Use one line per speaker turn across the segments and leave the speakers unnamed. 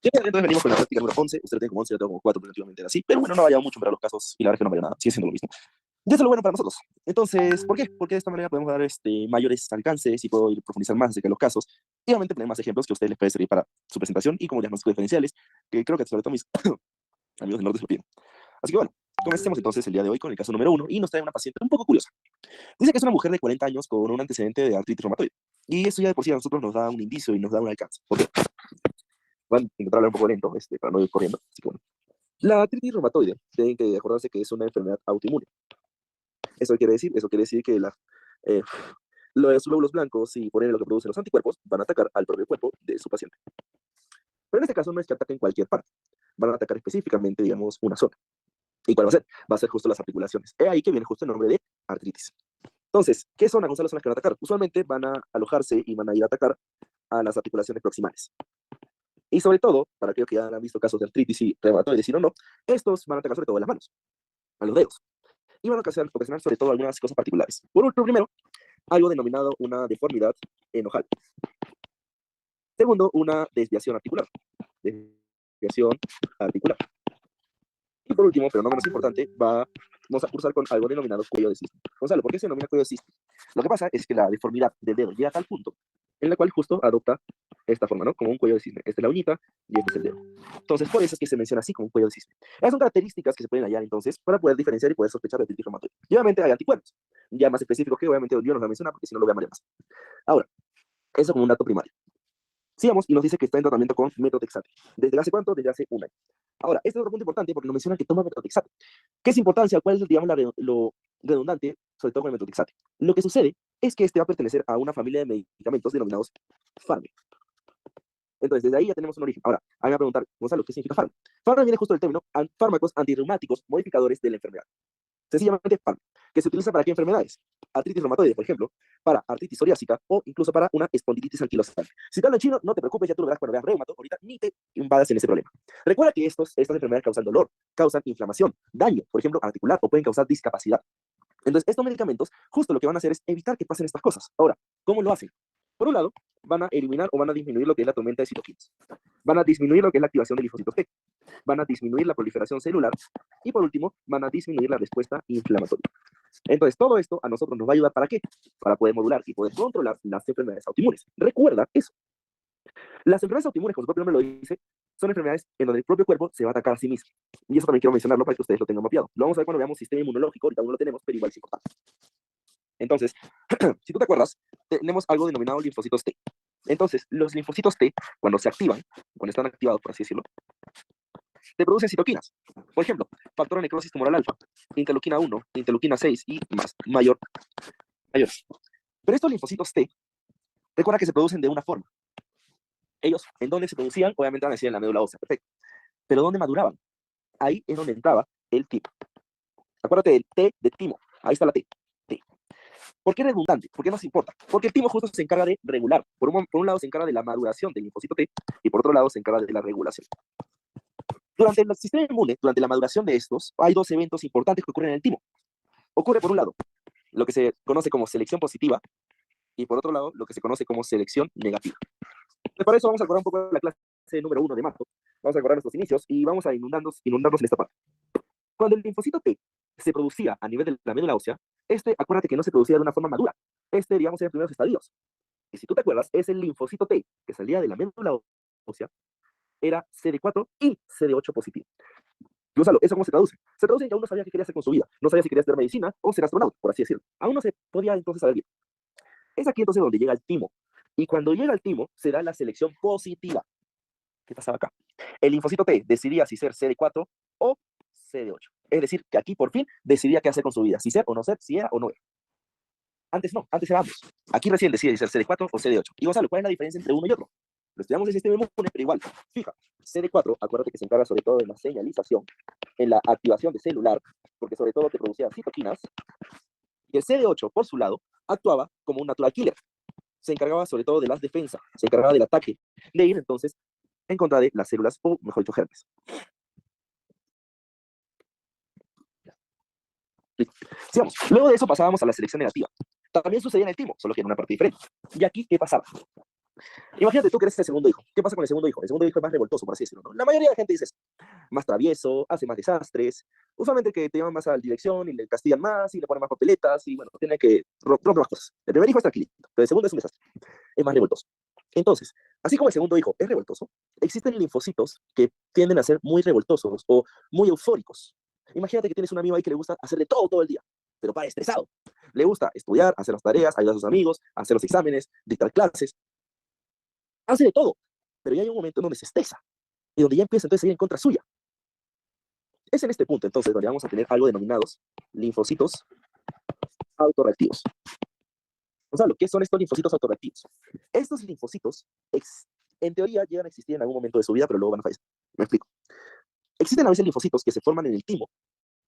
Sí, entonces venimos con la práctica número 11. Usted lo tiene como 11, yo tengo como 4, relativamente era así. Pero bueno, no ha variado mucho para los casos y la verdad es que no varía nada. Sigue siendo lo mismo. Y eso es lo bueno para nosotros. Entonces, ¿por qué? Porque de esta manera podemos dar mayores alcances y puedo ir a profundizar más acerca de los casos. Y obviamente tener más ejemplos que a ustedes les puede servir para su presentación y como diagnóstico diferenciales, que creo que sobre todo mis amigos del norte se lo piden. Así que bueno, comencemos entonces el día de hoy con el caso número 1 y nos trae una paciente un poco curiosa. Dice que es una mujer de 40 años con un antecedente de artritis reumatoide. Y eso ya de por sí a nosotros nos da un indicio y nos da un alcance. ¿Por qué? Van a intentar hablar un poco lento para no ir corriendo. Así que bueno. La artritis reumatoide, tienen que acordarse que es una enfermedad autoinmune. Eso quiere decir que eh, los glóbulos blancos y por ende lo que producen los anticuerpos van a atacar al propio cuerpo de su paciente. Pero en este caso no es que ataquen cualquier parte, van a atacar específicamente, digamos, una zona. ¿Y cuál va a ser? Va a ser justo las articulaciones. Es ahí que viene justo el nombre de artritis. Entonces, ¿qué zona, Gonzalo, son las que van a atacar? Usualmente van a alojarse y van a ir a atacar a las articulaciones proximales. Y sobre todo, para aquellos que ya han visto casos de artritis y reumatoide, si no, estos van a atacar sobre todo a las manos, a los dedos. Y van a ocasionar sobre todo algunas cosas particulares. Por último, primero, algo denominado una deformidad enojal. Segundo, una desviación articular. Desviación articular. Y por último, pero no menos importante, vamos a cursar con algo denominado cuello de cisne. Gonzalo, ¿por qué se denomina cuello de cisne? Lo que pasa es que la deformidad del dedo llega a tal punto en la cual justo adopta esta forma, ¿no? Como un cuello de cisne. Esta es la uñita y este es el dedo. Entonces, por eso es que se menciona así como un cuello de cisne. Esas son características que se pueden hallar entonces para poder diferenciar y poder sospechar de artritis reumatoide. Y obviamente hay anticuerpos, ya más específicos que obviamente yo no los voy a mencionar porque si no lo voy a marear más. Ahora, eso como un dato primario. Sigamos y nos dice que está en tratamiento con methotrexate. ¿Desde hace cuánto? Desde hace un año. Ahora, este es otro punto importante porque nos menciona que toma methotrexate. ¿Qué es importancia? ¿Cuál es, digamos, lo redundante, sobre todo con el methotrexate? Lo que sucede es que este va a pertenecer a una familia de medicamentos denominados fármacos. Entonces, desde ahí ya tenemos un origen. Ahora, a mí me va a preguntar, Gonzalo, ¿qué significa fármaco? Fármaco viene justo del término fármacos antirreumáticos modificadores de la enfermedad. Sencillamente fármaco, que se utiliza para qué enfermedades. Artritis reumatoide, por ejemplo, para artritis psoriásica o incluso para una espondilitis anquilosal. Si te hablo en chino, no te preocupes, ya tú lo verás cuando veas reumato, ahorita ni te invadas en ese problema. Recuerda que estas enfermedades causan dolor, causan inflamación, daño, por ejemplo, articular o pueden causar discapacidad. Entonces, estos medicamentos justo lo que van a hacer es evitar que pasen estas cosas. Ahora, ¿cómo lo hacen? Por un lado, van a eliminar o van a disminuir lo que es la tormenta de citoquinas. Van a disminuir lo que es la activación de linfocitos T. Van a disminuir la proliferación celular. Y por último, van a disminuir la respuesta inflamatoria. Entonces, todo esto a nosotros nos va a ayudar ¿para qué? Para poder modular y poder controlar las enfermedades autoinmunes. Recuerda eso. Las enfermedades autoinmunes, como su propio nombre lo dice, son enfermedades en donde el propio cuerpo se va a atacar a sí mismo. Y eso también quiero mencionarlo para que ustedes lo tengan mapeado. Lo vamos a ver cuando veamos sistema inmunológico, ahorita aún no lo tenemos, pero igual es importante. Entonces, si tú te acuerdas, tenemos algo denominado linfocitos T. Entonces, los linfocitos T, cuando se activan, cuando están activados, por así decirlo, te producen citoquinas. Por ejemplo, factor de necrosis tumoral alfa, interleuquina 1, interleuquina 6 y más, mayores. Pero estos linfocitos T, recuerda que se producen de una forma. Ellos, ¿en dónde se producían? Obviamente van a decir en la médula ósea, perfecto. Pero ¿dónde maduraban? Ahí es donde entraba el timo. Acuérdate del T de timo. Ahí está la T. T. ¿Por qué redundante? ¿Por qué nos importa? Porque el timo justo se encarga de regular. Por un lado se encarga de la maduración del linfocito T y por otro lado se encarga de la regulación. Durante el sistema inmune, durante la maduración de estos, hay dos eventos importantes que ocurren en el timo. Ocurre por un lado lo que se conoce como selección positiva y por otro lado lo que se conoce como selección negativa. Para eso vamos a acordar un poco de la clase número 1 de marzo. Vamos a acordar nuestros inicios y vamos a inundarnos en esta parte. Cuando el linfocito T se producía a nivel de la médula ósea, acuérdate que no se producía de una forma madura. Digamos, en primeros estadios. Y si tú te acuerdas, ese linfocito T que salía de la médula ósea era CD4 y CD8 positivo. Gonzalo, ¿eso cómo se traduce? Se traduce en que aún no sabía qué quería hacer con su vida. No sabía si quería estudiar medicina o ser astronauta, por así decirlo. Aún no se podía entonces saber bien. Es aquí entonces donde llega el timo. Y cuando llega el timo, se da la selección positiva. ¿Qué pasaba acá? El linfocito T decidía si ser CD4 o CD8. Es decir, que aquí por fin decidía qué hacer con su vida, si ser o no ser, si era o no era. Antes no, antes era ambos. Aquí recién decide si ser CD4 o CD8. Y Gonzalo, ¿cuál es la diferencia entre uno y otro? Lo estudiamos en el sistema inmune, pero igual. Fija, CD4, acuérdate que se encarga sobre todo de la señalización, en la activación de celular, porque sobre todo te producía citoquinas. Y el CD8, por su lado, actuaba como un natural killer. Se encargaba sobre todo de las defensas, se encargaba del ataque, de ir entonces en contra de las células, o mejor dicho, germes. Sigamos. Luego de eso pasábamos a la selección negativa. También sucedía en el timo, solo que en una parte diferente. ¿Y aquí qué pasaba? Imagínate tú que eres el segundo hijo. ¿Qué pasa con el segundo hijo? El segundo hijo es más revoltoso, por así decirlo, ¿no? La mayoría de la gente dice eso. Más travieso, hace más desastres. Usualmente que te llaman más a la dirección y le castigan más y le ponen más papeletas y bueno, tiene que romper más cosas. El primer hijo es tranquilito, pero el segundo es un desastre. Es más revoltoso. Entonces, así como el segundo hijo es revoltoso, existen linfocitos que tienden a ser muy revoltosos o muy eufóricos. Imagínate que tienes un amigo ahí que le gusta hacer de todo el día, pero para estresado. Le gusta estudiar, hacer las tareas, ayudar a sus amigos, hacer los exámenes, dictar clases, hace de todo, pero ya hay un momento en donde se estresa y donde ya empieza entonces a ir en contra suya. Es en este punto entonces donde vamos a tener algo denominados linfocitos autorreactivos. O sea, ¿qué son estos linfocitos autorreactivos? Estos linfocitos, en teoría, llegan a existir en algún momento de su vida, pero luego van a fallecer. Me explico. Existen a veces linfocitos que se forman en el timo,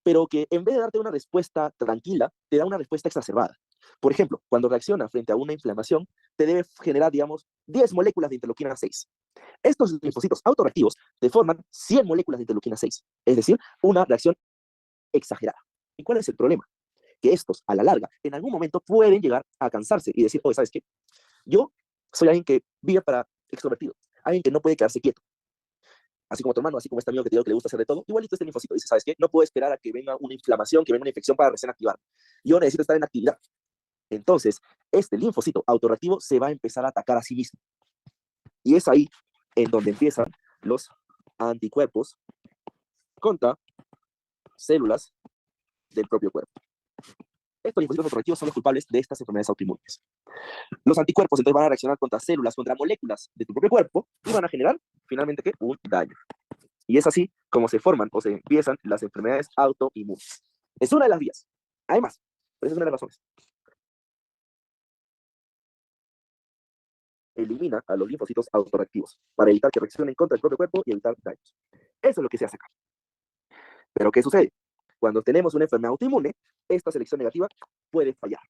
pero que en vez de darte una respuesta tranquila, te da una respuesta exacerbada. Por ejemplo, cuando reacciona frente a una inflamación, te debe generar, digamos, 10 moléculas de interleuquina 6. Estos linfocitos autorreactivos te forman 100 moléculas de interleuquina 6, es decir, una reacción exagerada. ¿Y cuál es el problema? Que estos, a la larga, en algún momento pueden llegar a cansarse y decir, oye, ¿sabes qué? Yo soy alguien que vive para extrovertido, alguien que no puede quedarse quieto. Así como tu hermano, así como este amigo que te digo que le gusta hacer de todo, igualito este linfocito dice, ¿sabes qué? No puedo esperar a que venga una inflamación, que venga una infección para recién activar. Yo necesito estar en actividad. Entonces, este linfocito autorreactivo se va a empezar a atacar a sí mismo. Y es ahí en donde empiezan los anticuerpos contra células del propio cuerpo. Estos linfocitos autorreactivos son los culpables de estas enfermedades autoinmunes. Los anticuerpos entonces van a reaccionar contra células, contra moléculas de tu propio cuerpo y van a generar finalmente ¿qué? Un daño. Y es así como se forman o se empiezan las enfermedades autoinmunes. Es una de las vías. Hay más, pero esa es una de las razones. Elimina a los linfocitos autorreactivos para evitar que reaccionen contra el propio cuerpo y evitar daños. Eso es lo que se hace acá. Pero ¿qué sucede? Cuando tenemos una enfermedad autoinmune, esta selección negativa puede fallar.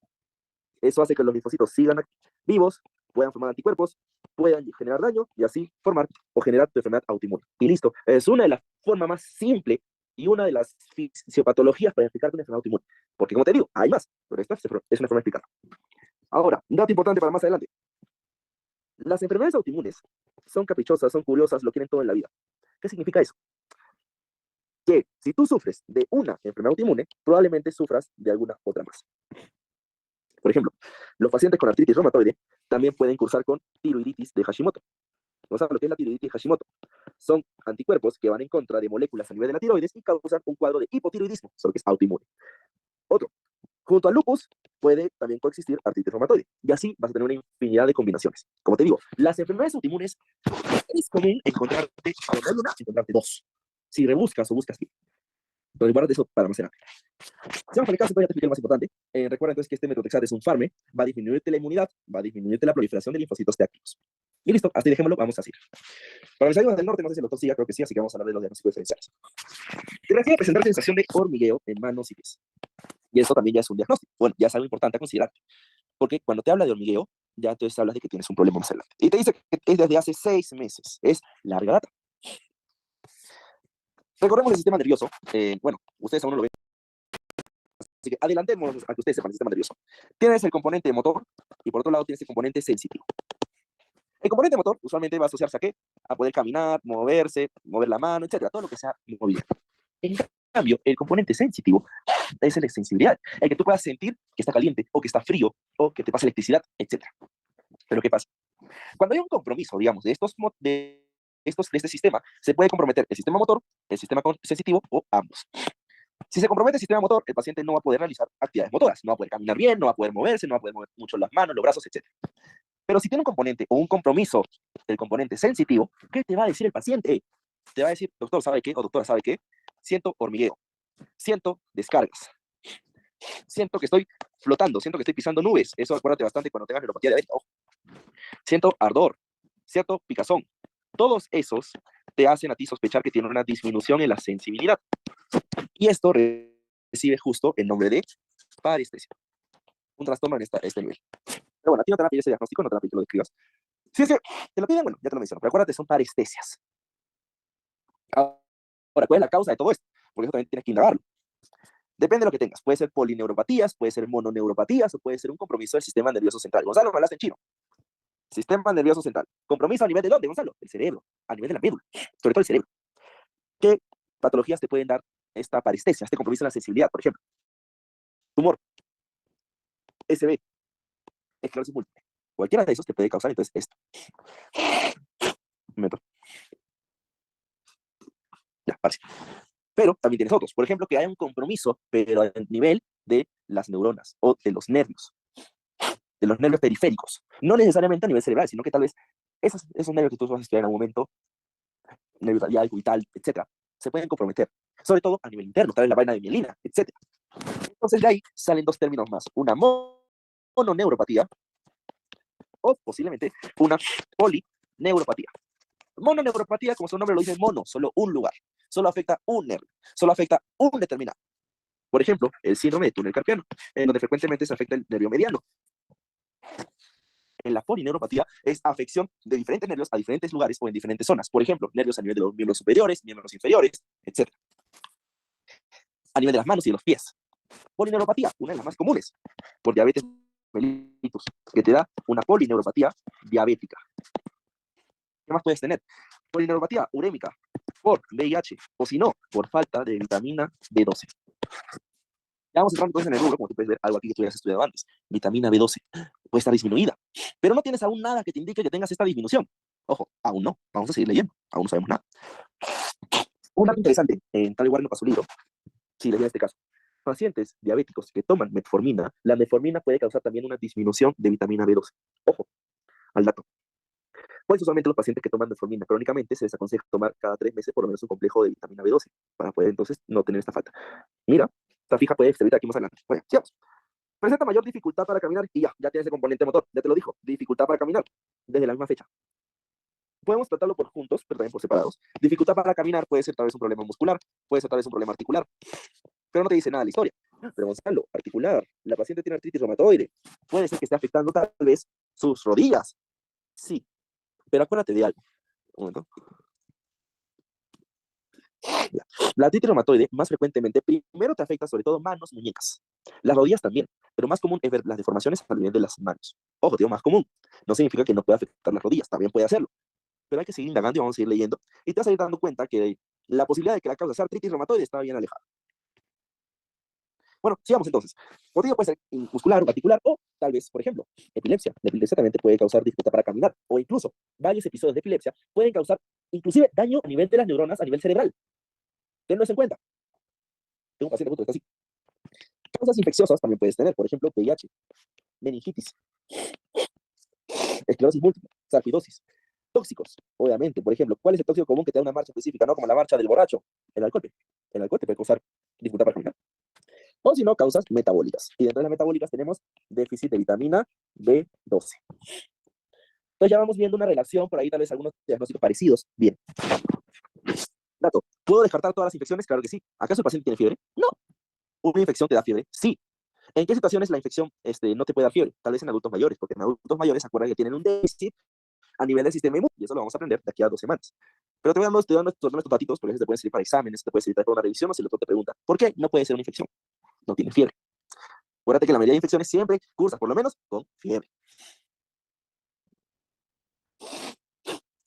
Eso hace que los linfocitos sigan vivos, puedan formar anticuerpos, puedan generar daño y así formar o generar tu enfermedad autoinmune. Y listo. Es una de las formas más simples y una de las fisiopatologías para explicar una enfermedad autoinmune. Porque como te digo, hay más, pero esta es una forma de explicar. Ahora, un dato importante para más adelante. Las enfermedades autoinmunes son caprichosas, son curiosas, lo quieren todo en la vida. ¿Qué significa eso? Que si tú sufres de una enfermedad autoinmune, probablemente sufras de alguna otra más. Por ejemplo, los pacientes con artritis reumatoide también pueden cursar con tiroiditis de Hashimoto. ¿No saben lo que es la tiroiditis de Hashimoto? Son anticuerpos que van en contra de moléculas a nivel de la tiroides y causan un cuadro de hipotiroidismo, solo que es autoinmune. Otro, junto al lupus puede también coexistir artritis reumatoide. Y así vas a tener una infinidad de combinaciones. Como te digo, las enfermedades autoinmunes es común encontrarte, cuando hay una, encontrarte dos. Si rebuscas o buscas bien. Entonces, guarda eso para almacenar. Si vamos a el caso, entonces ya te expliqué lo más importante. Recuerda entonces que este metotrexato es un farme, va a disminuirte la inmunidad, va a disminuirte la proliferación de linfocitos T activos. Y listo, hasta ahí dejémoslo, vamos a seguir. Para mis amigos del norte, no sé si el doctor siga, creo que sí, así que vamos a hablar de los diagnósticos diferenciales. Te refiero a presentar sensación de hormigueo en manos y pies. Y eso también ya es un diagnóstico. Bueno, ya es algo importante a considerar. Porque cuando te habla de hormigueo, ya entonces hablas de que tienes un problema más adelante. Y te dice que es desde hace 6 meses. Es larga data. Recordemos el sistema nervioso. Bueno, ustedes aún no lo ven. Así que adelantemos a que ustedes sepan el sistema nervioso. Tienes el componente motor y por otro lado tienes el componente sensitivo. El componente motor usualmente va a asociarse a qué? A poder caminar, moverse, mover la mano, etcétera, todo lo que sea movilidad. En cambio, el componente sensitivo es el de sensibilidad, el que tú puedas sentir que está caliente o que está frío o que te pasa electricidad, etcétera. Pero ¿qué pasa? Cuando hay un compromiso, digamos, de este sistema, se puede comprometer el sistema motor, el sistema sensitivo o ambos. Si se compromete el sistema motor, el paciente no va a poder realizar actividades motoras, no va a poder caminar bien, no va a poder moverse, no va a poder mover mucho las manos, los brazos, etcétera. Pero si tiene un componente o un compromiso del componente sensitivo, ¿qué te va a decir el paciente? Te va a decir, doctor, ¿sabe qué? O doctora, ¿sabe qué? Siento hormigueo, siento descargas, siento que estoy flotando, siento que estoy pisando nubes. Eso acuérdate bastante cuando tengas neuropatía diabética. Ojo. Siento ardor, siento picazón. Todos esos te hacen a ti sospechar que tiene una disminución en la sensibilidad. Y esto recibe justo el nombre de parestesia. Un trastorno en este nivel. Pero bueno, aquí no te van a pedir ese diagnóstico, no te van a pedir que lo describas. Si es que te lo piden, bueno, ya te lo menciono. Pero acuérdate, son parestesias. Ahora, ¿cuál es la causa de todo esto? Porque eso también tienes que indagarlo. Depende de lo que tengas. Puede ser polineuropatías, puede ser mononeuropatías o puede ser un compromiso del sistema nervioso central. Gonzalo, me hablaste en chino. Sistema nervioso central. Compromiso a nivel de dónde, Gonzalo? El cerebro, a nivel de la médula, sobre todo el cerebro. ¿Qué patologías te pueden dar esta parestesia, este compromiso en la sensibilidad? Por ejemplo, tumor, SB, esclerosis múltiple. Cualquiera de esos te puede causar entonces esto. Meto. Ya, parece. Pero también tienes otros. Por ejemplo, que haya un compromiso, pero a nivel de las neuronas o de los nervios periféricos. No necesariamente a nivel cerebral, sino que tal vez esos nervios que tú vas a estudiar en algún momento, nervio radial, cubital, etcétera, se pueden comprometer. Sobre todo a nivel interno, tal vez la vaina de mielina, etcétera. Entonces de ahí salen dos términos más. Una mononeuropatía o posiblemente una polineuropatía. Mononeuropatía, como su nombre lo dice, mono, solo un lugar. Solo afecta un nervio. Solo afecta un determinado. Por ejemplo, el síndrome de túnel carpiano, en donde frecuentemente se afecta el nervio mediano. En la polineuropatía es afección de diferentes nervios a diferentes lugares o en diferentes zonas. Por ejemplo, nervios a nivel de los miembros superiores, miembros inferiores, etc. A nivel de las manos y de los pies. Polineuropatía, una de las más comunes, por diabetes mellitus, que te da una polineuropatía diabética. ¿Qué más puedes tener? Polineuropatía urémica, por VIH, o si no, por falta de vitamina B12. Ya vamos a entrar entonces en el rubro, como tú puedes ver, algo aquí que tú hayas estudiado antes. Vitamina B12 puede estar disminuida, pero no tienes aún nada que te indique que tengas esta disminución. Ojo, aún no. Vamos a seguir leyendo. Aún no sabemos nada. Un dato interesante, en tal igual no pasó libro, si leía este caso. Pacientes diabéticos que toman metformina, la metformina puede causar también una disminución de vitamina B12. Ojo al dato. Pues usualmente los pacientes que toman metformina crónicamente se les aconseja tomar cada 3 meses por lo menos un complejo de vitamina B12 para poder entonces no tener esta falta. Mira, esta fija puede servir aquí más adelante. Bueno, sigamos. Presenta mayor dificultad para caminar y ya tiene ese componente motor, ya te lo dijo, dificultad para caminar desde la misma fecha. Podemos tratarlo por juntos, pero también por separados. Dificultad para caminar puede ser tal vez un problema muscular, puede ser tal vez un problema articular, pero no te dice nada de la historia. Pero Gonzalo, articular, la paciente tiene artritis reumatoide, puede ser que esté afectando tal vez sus rodillas. Sí, pero acuérdate de algo. Un momento. La artritis reumatoide más frecuentemente primero te afecta sobre todo manos, muñecas. Las rodillas también, pero más común es ver las deformaciones a nivel de las manos. Ojo, digo más común. No significa que no pueda afectar las rodillas, también puede hacerlo. Pero hay que seguir indagando y vamos a seguir leyendo. Y te vas a ir dando cuenta que la posibilidad de que la causa sea artritis reumatoide está bien alejada. Bueno, sigamos entonces. Motivo puede ser muscular o articular o tal vez, por ejemplo, epilepsia. La epilepsia también te puede causar dificultad para caminar o incluso varios episodios de epilepsia pueden causar inclusive daño a nivel de las neuronas, a nivel cerebral. Tenlo eso en cuenta. Tengo un paciente que está así. Causas infecciosas también puedes tener, por ejemplo, VIH, meningitis, esclerosis múltiple, sarcoidosis. Tóxicos, obviamente. Por ejemplo, ¿cuál es el tóxico común que te da una marcha específica? No como la marcha del borracho. El alcohol. El alcohol te puede causar dificultad para caminar. O si no, causas metabólicas. Y dentro de las metabólicas tenemos déficit de vitamina B12. Entonces ya vamos viendo una relación, por ahí tal vez algunos diagnósticos parecidos. Bien. Dato. ¿Puedo descartar todas las infecciones? Claro que sí. ¿Acaso el paciente tiene fiebre? No. ¿Una infección te da fiebre? Sí. ¿En qué situaciones la infección no te puede dar fiebre? Tal vez en adultos mayores, porque en adultos mayores se acuerdan que tienen un déficit a nivel del sistema inmune, y eso lo vamos a aprender de aquí a 2 semanas. Pero te voy dando estos datitos, porque eso te pueden servir para exámenes, te puede servir para una revisión, o si el doctor te pregunta, ¿por qué no puede ser una infección? No tiene fiebre. Acuérdate que la mayoría de infecciones siempre cursan, por lo menos, con fiebre.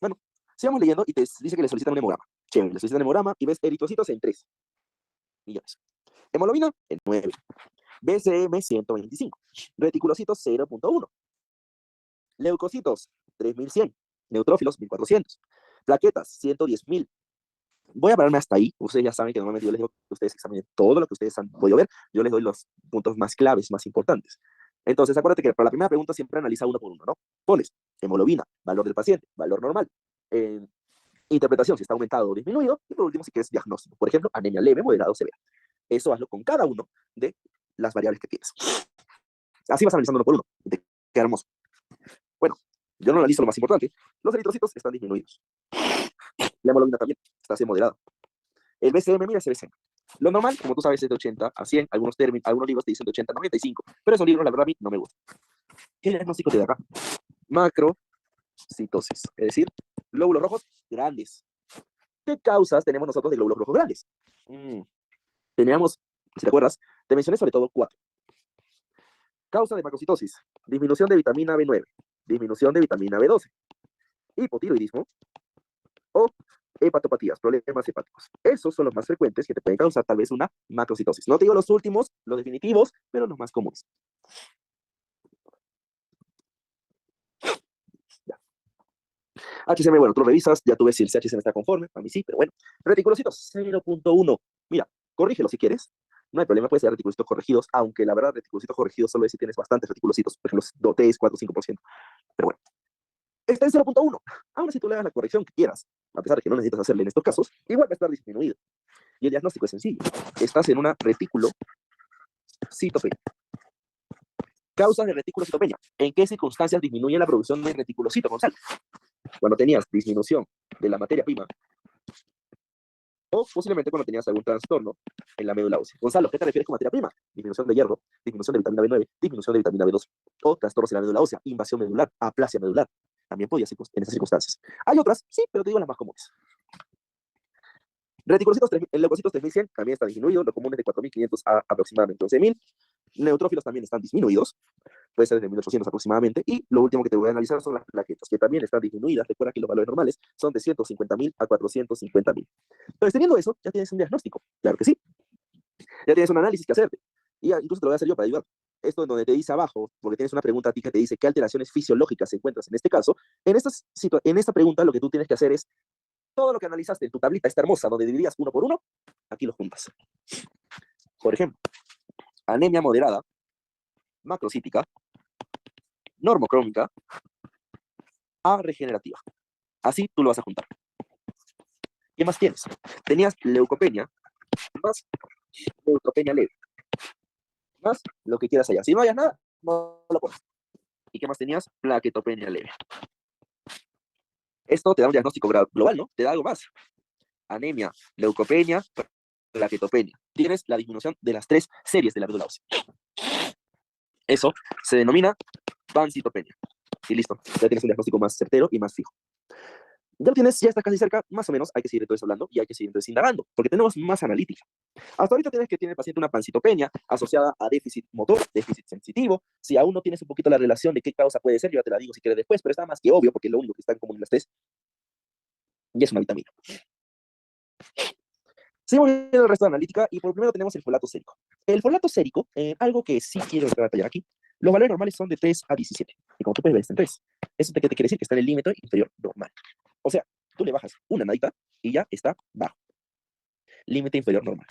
Bueno, sigamos leyendo y te dice que le solicitan un hemograma. Chévere, le solicitan un hemograma y ves eritrocitos en 3 millones. Hemoglobina en 9. BCM 125. Reticulocitos 0.1. Leucocitos 3100. Neutrófilos 1400. Plaquetas 110.000. Voy a pararme hasta ahí. Ustedes ya saben que normalmente yo les digo que ustedes examinen todo lo que ustedes han podido ver. Yo les doy los puntos más claves, más importantes. Entonces, acuérdate que para la primera pregunta siempre analiza uno por uno, ¿no? Pones hemoglobina, valor del paciente, valor normal. Interpretación, si está aumentado o disminuido. Y por último, si quieres diagnóstico. Por ejemplo, anemia leve, moderado, severa. Eso hazlo con cada uno de las variables que tienes. Así vas analizando uno por uno. Y te queda hermoso. Bueno, yo no analizo lo más importante. Los eritrocitos están disminuidos. La hemoglobina también está así moderada. El BCM, mira ese BCM. Lo normal, como tú sabes, es de 80 a 100. Algunos libros te dicen de 80 a 95. Pero esos libros, la verdad, a mí no me gustan. ¿Qué diagnóstico te da acá? Macrocitosis. Es decir, glóbulos rojos grandes. ¿Qué causas tenemos nosotros de glóbulos rojos grandes? Teníamos, si te acuerdas, te mencioné sobre todo 4. Causa de macrocitosis. Disminución de vitamina B9. disminución de vitamina B12, hipotiroidismo o hepatopatías, problemas hepáticos. Esos son los más frecuentes que te pueden causar tal vez una macrocitosis. No te digo los últimos, los definitivos, pero los más comunes. Ya. HCM, bueno, tú lo revisas, ya tú ves si el HCM está conforme, para mí sí, pero bueno. Reticulocitos, 0.1. Mira, corrígelo si quieres. No hay problema, puede ser reticulocitos corregidos, aunque la verdad, reticulocitos corregidos solo es si tienes bastantes reticulocitos, por ejemplo, 2, 3, 4, 5%. Pero bueno, está en 0.1. Ahora, si tú le das la corrección que quieras, a pesar de que no necesitas hacerle en estos casos, igual va a estar disminuido. Y el diagnóstico es sencillo. Estás en una reticulocitopenia. Causas de reticulocitopenia. ¿En qué circunstancias disminuye la producción de reticulocito, Gonzalo? Cuando tenías disminución de la materia prima o posiblemente cuando tenías algún trastorno en la médula ósea. Gonzalo, ¿qué te refieres con materia prima? Disminución de hierro, disminución de vitamina B9, disminución de vitamina B12 o trastornos en la médula ósea, invasión medular, aplasia medular. También podía ser en esas circunstancias. Hay otras, sí, pero te digo las más comunes. Reticulocitos, leucocitos 3100 también está disminuido, lo común es de 4500 a aproximadamente 11000. Neutrófilos también están disminuidos, puede ser desde 1800 aproximadamente. Y lo último que te voy a analizar son las plaquetas, que también están disminuidas. Recuerda que los valores normales son de 150.000 a 450.000. Entonces, teniendo eso, ya tienes un diagnóstico, claro que sí. Ya tienes un análisis que hacerte. Y incluso te lo voy a hacer yo para ayudar. Esto en donde te dice abajo, porque tienes una pregunta a ti que te dice qué alteraciones fisiológicas se encuentras en este caso. En esta pregunta lo que tú tienes que hacer es todo lo que analizaste en tu tablita esta hermosa, donde dividías uno por uno, aquí lo juntas. Por ejemplo, anemia moderada, macrocítica, normocrómica, A regenerativa. Así tú lo vas a juntar. ¿Qué más tienes? Tenías leucopenia, más neutropenia leve, más lo que quieras allá. Si no hayas nada, no lo pones. ¿Y qué más tenías? Plaquetopenia leve. Esto te da un diagnóstico global, ¿no? Te da algo más. Anemia, leucopenia, plaquetopenia. Tienes la disminución de las 3 series de la médula ósea. Eso se denomina pancitopenia. Y listo, ya tienes un diagnóstico más certero y más fijo. Ya lo tienes, ya está casi cerca, más o menos, hay que seguir entonces hablando y hay que seguir entonces indagando, porque tenemos más analítica. Hasta ahorita tienes que tiene el paciente una pancitopenia asociada a déficit motor, déficit sensitivo. Si aún no tienes un poquito la relación de qué causa puede ser, yo ya te la digo si quieres después, pero está más que obvio, porque lo único que está en común en las tres y es una vitamina. Seguimos viendo el resto de analítica y por primero tenemos el folato sérico. El folato sérico, algo que sí quiero detallar aquí, los valores normales son de 3 a 17. Y como tú puedes ver, está en 3. ¿Eso te quiere decir? Que está en el límite inferior normal. O sea, tú le bajas una nadita y ya está bajo. Límite inferior normal.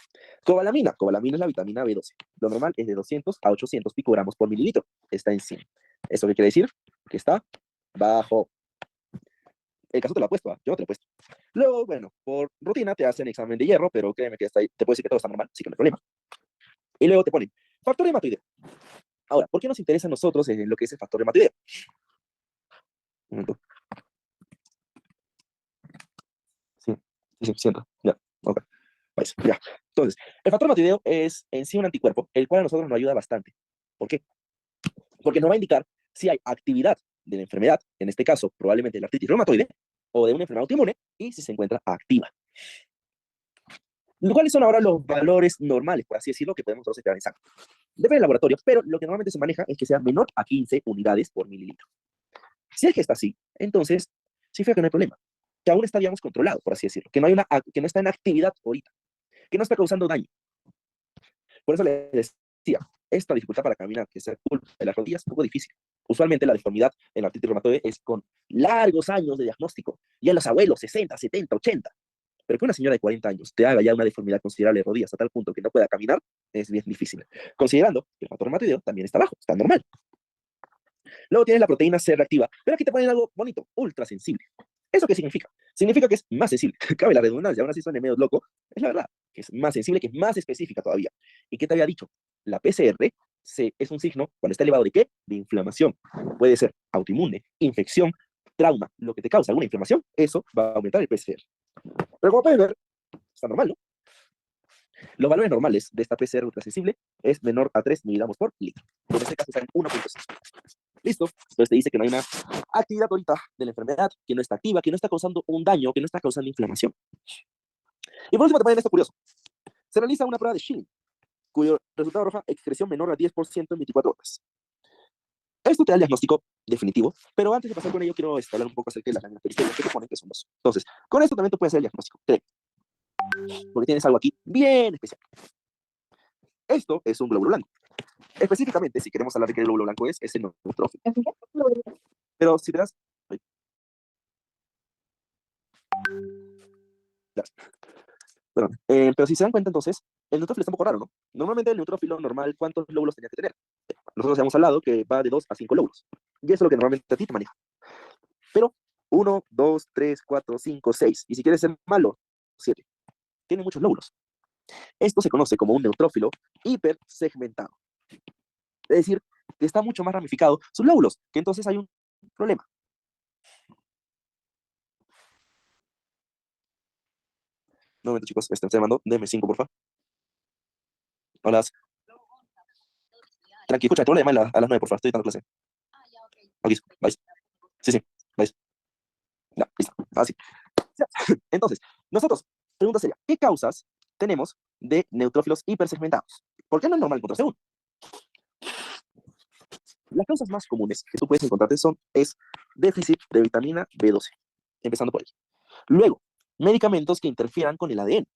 Cobalamina. Cobalamina es la vitamina B12. Lo normal es de 200 a 800 picogramos por mililitro. Está en 100. ¿Eso qué quiere decir? Que está bajo. El caso te lo ha puesto, ¿eh? Yo no te lo he puesto. Luego, bueno, por rutina te hacen examen de hierro, pero créeme que te puedo decir que todo está normal, así que no hay problema. Y luego te ponen factor hematoideo. Ahora, ¿por qué nos interesa a nosotros en lo que es el factor hematoideo? Un momento. Sí, sí, siento. Ya, ok. Pues, ya. Entonces, el factor hematoideo es en sí un anticuerpo, el cual a nosotros nos ayuda bastante. ¿Por qué? Porque nos va a indicar si hay actividad de la enfermedad, en este caso probablemente de la artritis reumatoide, o de una enfermedad autoinmune, y si se encuentra activa. ¿Cuáles son ahora los valores normales, por así decirlo, que podemos nosotros esperar en sangre? Depende del laboratorio, pero lo que normalmente se maneja es que sea menor a 15 unidades por mililitro. Si es que está así, entonces significa que no hay problema, que aún está, digamos, controlado, por así decirlo, que no está en actividad ahorita, que no está causando daño. Por eso les decía, esta dificultad para caminar, que es el culpa de las rodillas, es un poco difícil. Usualmente la deformidad en la artritis reumatoide es con largos años de diagnóstico, ya los abuelos, 60, 70, 80. Pero que una señora de 40 años te haga ya una deformidad considerable de rodillas a tal punto que no pueda caminar, es bien difícil. Considerando que el factor reumatoideo también está bajo, está normal. Luego tienes la proteína C reactiva, pero aquí te ponen algo bonito, ultra sensible. ¿Eso qué significa? Significa que es más sensible. Cabe la redundancia, aún así suena medio loco, es la verdad, que es más sensible, que es más específica todavía. ¿Y qué te había dicho? La PCR es un signo cuando está elevado de ¿qué? De inflamación. Puede ser autoinmune, infección, trauma, lo que te causa alguna inflamación, eso va a aumentar el PCR. Pero como puedes ver, está normal, ¿no? Los valores normales de esta PCR ultrasensible es menor a 3 miligramos por litro. En este caso está en 1.5. Listo. Entonces te dice que no hay una actividad ahorita de la enfermedad, que no está activa, que no está causando un daño, que no está causando inflamación. Y por último te ponen esto curioso. Se realiza una prueba de Schilling, cuyo resultado arroja excreción menor a 10% en 24 horas. Esto te da el diagnóstico definitivo, pero antes de pasar con ello, quiero hablar un poco acerca de las láminas periféricas que te ponen, que son dos. Entonces, con esto también tú puedes hacer el diagnóstico, créeme, porque tienes algo aquí bien especial. Esto es un glóbulo blanco. Específicamente, si queremos hablar de qué glóbulo blanco es el neutrófilo. Pero si te das... ay, perdón. Pero si se dan cuenta, entonces, el neutrófilo está un poco raro, ¿no? Normalmente el neutrófilo normal, ¿cuántos lóbulos tenía que tener? Nosotros hemos hablado que va de 2 a 5 lóbulos. Y eso es lo que normalmente a ti te maneja. Pero 1, 2, 3, 4, 5, 6. Y si quieres ser malo, 7. Tiene muchos lóbulos. Esto se conoce como un neutrófilo hipersegmentado. Es decir, que está mucho más ramificado sus lóbulos, que entonces hay un problema. Un momento, chicos, estoy llamando. Deme 5, por favor. Hola. Tranqui, escucha, te voy a llamar a las 9, por favor. Estoy dando clase. Aquí, vais. Sí, sí, vais. Ya, listo. Así. Entonces, nosotros, pregunta sería, ¿qué causas tenemos de neutrófilos hipersegmentados? ¿Por qué no es normal encontrarse uno? Las causas más comunes que tú puedes encontrarte es déficit de vitamina B12, empezando por ahí. Luego, medicamentos que interfieran con el ADN.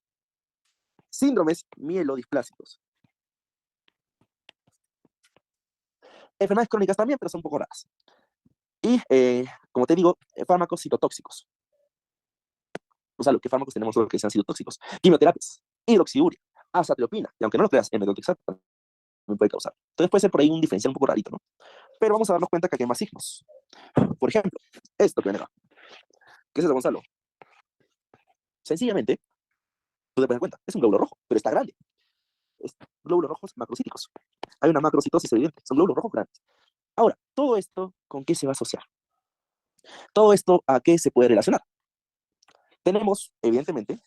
Síndromes mielodisplásicos. Enfermedades crónicas también, pero son un poco raras. Y, como te digo, fármacos citotóxicos. O sea, ¿qué fármacos tenemos que sean citotóxicos? Quimioterapias, hidroxiuria, azatriopina. Y aunque no lo creas, el metotrexato también puede causar. Entonces puede ser por ahí un diferencial un poco rarito, ¿no? Pero vamos a darnos cuenta que aquí hay más signos. Por ejemplo, esto que ven acá. ¿Qué es eso, Gonzalo? Sencillamente, tú te pones cuenta, es un glóbulo rojo, pero está grande. Es glóbulos rojos macrocíticos. Hay una macrocitosis evidente, son glóbulos rojos grandes. Ahora, todo esto, ¿con qué se va a asociar? Todo esto, ¿a qué se puede relacionar? Tenemos, evidentemente,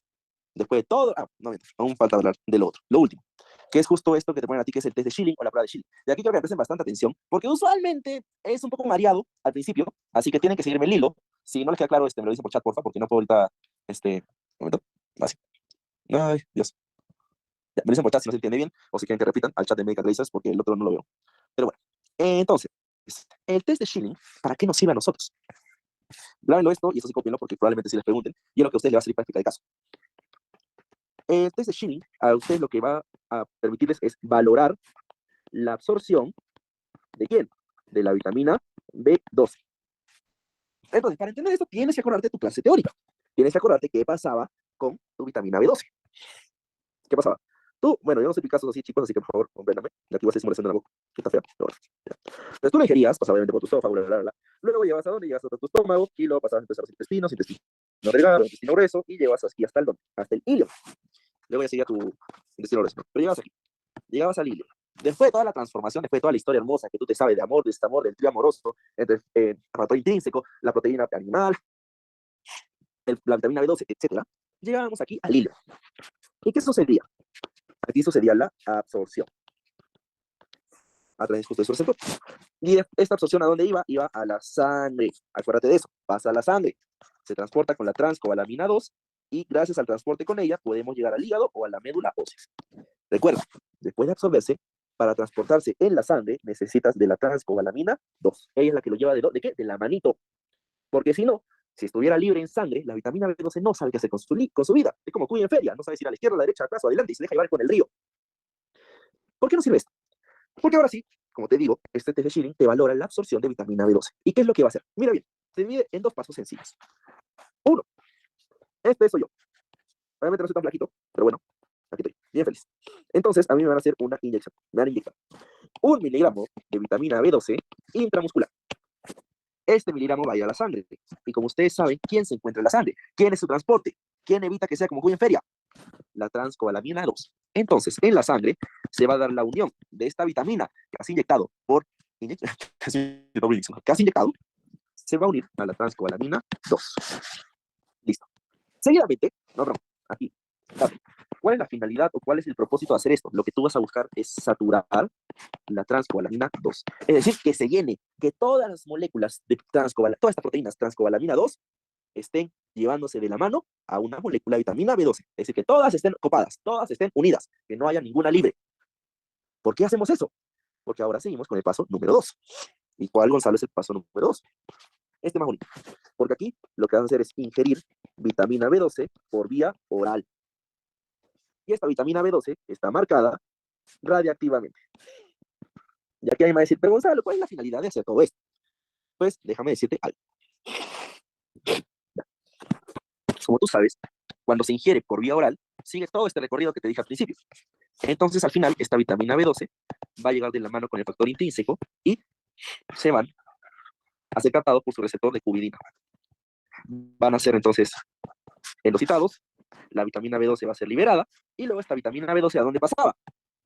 después de todo, no, aún falta hablar de lo otro, lo último, que es justo esto que te ponen a ti, que es el test de Schilling o la prueba de Schilling. Y aquí quiero que presten bastante atención, porque usualmente es un poco mareado al principio, así que tienen que seguirme el hilo. Si no les queda claro, me lo dicen por chat, porfa, porque no puedo ahorita, un momento, así. Ay, Dios. Ya, me lo dicen por chat si no se entiende bien, o si quieren que repitan al chat de Medical Racers, porque el otro no lo veo. Pero bueno, entonces, el test de Schilling, ¿para qué nos sirve a nosotros? Grábenlo esto, y eso sí copienlo, porque probablemente sí les pregunten, y es lo que a ustedes les va a servir para explicar el caso. El test de Schilling, a ustedes lo que va a permitirles es valorar la absorción de quién? De la vitamina B12. Entonces, para entender esto, tienes que acordarte de tu clase teórica. Tienes que acordarte qué pasaba con tu vitamina B12. ¿Qué pasaba? Tú, bueno, yo no sé casos así, chicos, así que por favor, compréndame. Aquí voy a estar molestando en la boca, que está fea. Pero bueno, ya. Entonces tú la ingerías, pasaba obviamente por tu esófago, bla, bla, bla, bla. Luego llevas a dónde? Llevas a tu estómago y luego pasabas a empezar los intestinos, intestino delgado, intestino grueso, y llevas aquí hasta el dónde? Hasta el hilo. Luego ya seguía tu intestino grueso. Pero llegabas aquí, llegabas al hilo. Después de toda la transformación, después de toda la historia hermosa que tú te sabes de amor, de este amor, del trío amoroso, entre el factor intrínseco, la proteína animal, la vitamina B12, etcétera, llegábamos aquí al hilo. ¿Y qué sucedía? Aquí sucedía la absorción a través justo de su receptor. Y esta absorción, ¿a dónde iba? Iba a la sangre. Acuérdate de eso, pasa a la sangre. Se transporta con la transcobalamina 2 y gracias al transporte con ella podemos llegar al hígado o a la médula ósea. Recuerda, después de absorberse, para transportarse en la sangre necesitas de la transcobalamina 2. Ella es la que lo lleva ¿de qué? De la manito. Porque si no, si estuviera libre en sangre, la vitamina B12 no sabe qué hacer con su vida. Es como cuy en feria, no sabes ir a la izquierda, a la derecha, atrás o adelante y se deja llevar con el río. ¿Por qué no sirve esto? Porque ahora sí, como te digo, este test de Schilling te valora la absorción de vitamina B12. ¿Y qué es lo que va a hacer? Mira bien, se divide en dos pasos sencillos. Uno, este soy yo. Obviamente no soy tan flaquito, pero bueno, aquí estoy, bien feliz. Entonces, a mí me van a hacer una inyección. Me van a inyectar 1 miligramo de vitamina B12 intramuscular. Este miligramo va a ir a la sangre. Y como ustedes saben, ¿quién se encuentra en la sangre? ¿Quién es su transporte? ¿Quién evita que sea como cuy en feria? La transcobalamina 2. Entonces, en la sangre se va a dar la unión de esta vitamina que has inyectado que has inyectado, se va a unir a la transcobalamina 2. Listo. Seguidamente, no, aquí. ¿Cuál es la finalidad o cuál es el propósito de hacer esto? Lo que tú vas a buscar es saturar la transcobalamina 2. Es decir, que se llene, que todas las moléculas de todas estas proteínas transcobalamina 2 estén llevándose de la mano a una molécula de vitamina B12. Es decir, que todas estén copadas, todas estén unidas, que no haya ninguna libre. ¿Por qué hacemos eso? Porque ahora seguimos con el paso número 2. ¿Y cuál, Gonzalo, es el paso número 2? Este más bonito. Porque aquí lo que vas a hacer es ingerir vitamina B12 por vía oral. Y esta vitamina B12 está marcada radiactivamente. Ya que alguien me va a decir, pero Gonzalo, ¿cuál es la finalidad de hacer todo esto? Pues déjame decirte algo. Como tú sabes, cuando se ingiere por vía oral, sigue todo este recorrido que te dije al principio. Entonces, al final, esta vitamina B12 va a llegar de la mano con el factor intrínseco y se van a ser captados por su receptor de cubidina. Van a ser entonces endocitados, la vitamina B12 va a ser liberada, y luego esta vitamina B12, ¿a dónde pasaba?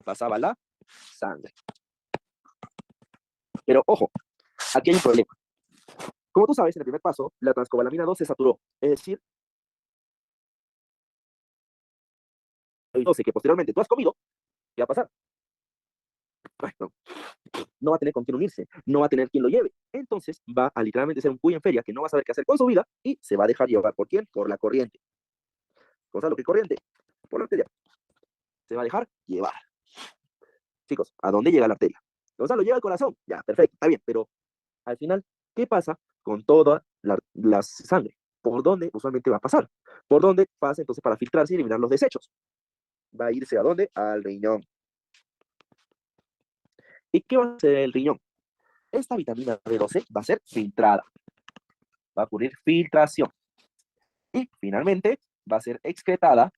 Pasaba a la sangre. Pero ojo, aquí hay un problema. Como tú sabes, en el primer paso, la transcobalamina 2 se saturó, es decir, el 12 que posteriormente tú has comido, ¿qué va a pasar? Ay, no va a tener con quién unirse, no va a tener quien lo lleve. Entonces va a literalmente ser un cuy en feria que no va a saber qué hacer con su vida y se va a dejar llevar. ¿Por quién? Por la corriente. Gonzalo, ¿qué corriente? Por la arteria. Se va a dejar llevar. Chicos, ¿a dónde llega la arteria? Gonzalo, llega al corazón. Ya, perfecto, está bien, pero al final, ¿qué pasa con toda la sangre? ¿Por dónde usualmente va a pasar? ¿Por dónde pasa entonces para filtrarse y eliminar los desechos? Va a irse ¿a dónde? Al riñón. ¿Y qué va a hacer el riñón? Esta vitamina B12 va a ser filtrada. Va a ocurrir filtración. Y finalmente va a ser excretada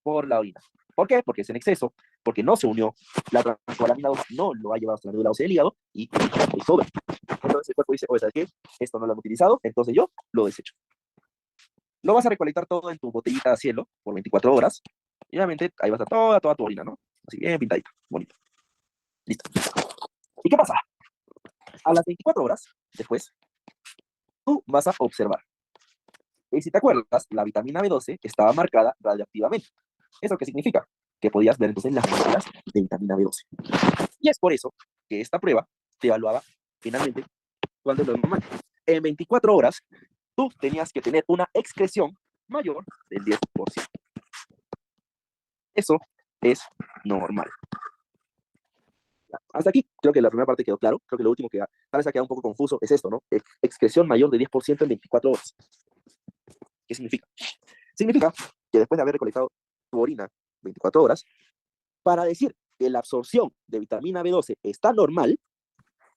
por la orina. ¿Por qué? Porque es en exceso, porque no se unió, la transcobalamina 2 no lo ha llevado hasta la médula ósea del hígado y sobra. Entonces el cuerpo dice, oye, ¿sabes qué? Esto no lo han utilizado, entonces yo lo desecho. Lo vas a recolectar todo en tu botellita de cielo por 24 horas y obviamente ahí va a estar toda tu orina, ¿no? Así bien pintadita, bonito. Listo. ¿Y qué pasa? A las 24 horas después, tú vas a observar. Y si te acuerdas, la vitamina B12 estaba marcada radioactivamente. ¿Eso qué significa? Que podías ver entonces las moléculas de vitamina B12. Y es por eso que esta prueba te evaluaba finalmente cuando es lo normal. En 24 horas, tú tenías que tener una excreción mayor del 10%. Eso es normal. Hasta aquí creo que la primera parte quedó claro. Creo que lo último que tal vez ha quedado un poco confuso es esto, ¿no? Excreción mayor de 10% en 24 horas. ¿Qué significa? Significa que después de haber recolectado tu orina 24 horas, para decir que la absorción de vitamina B12 está normal,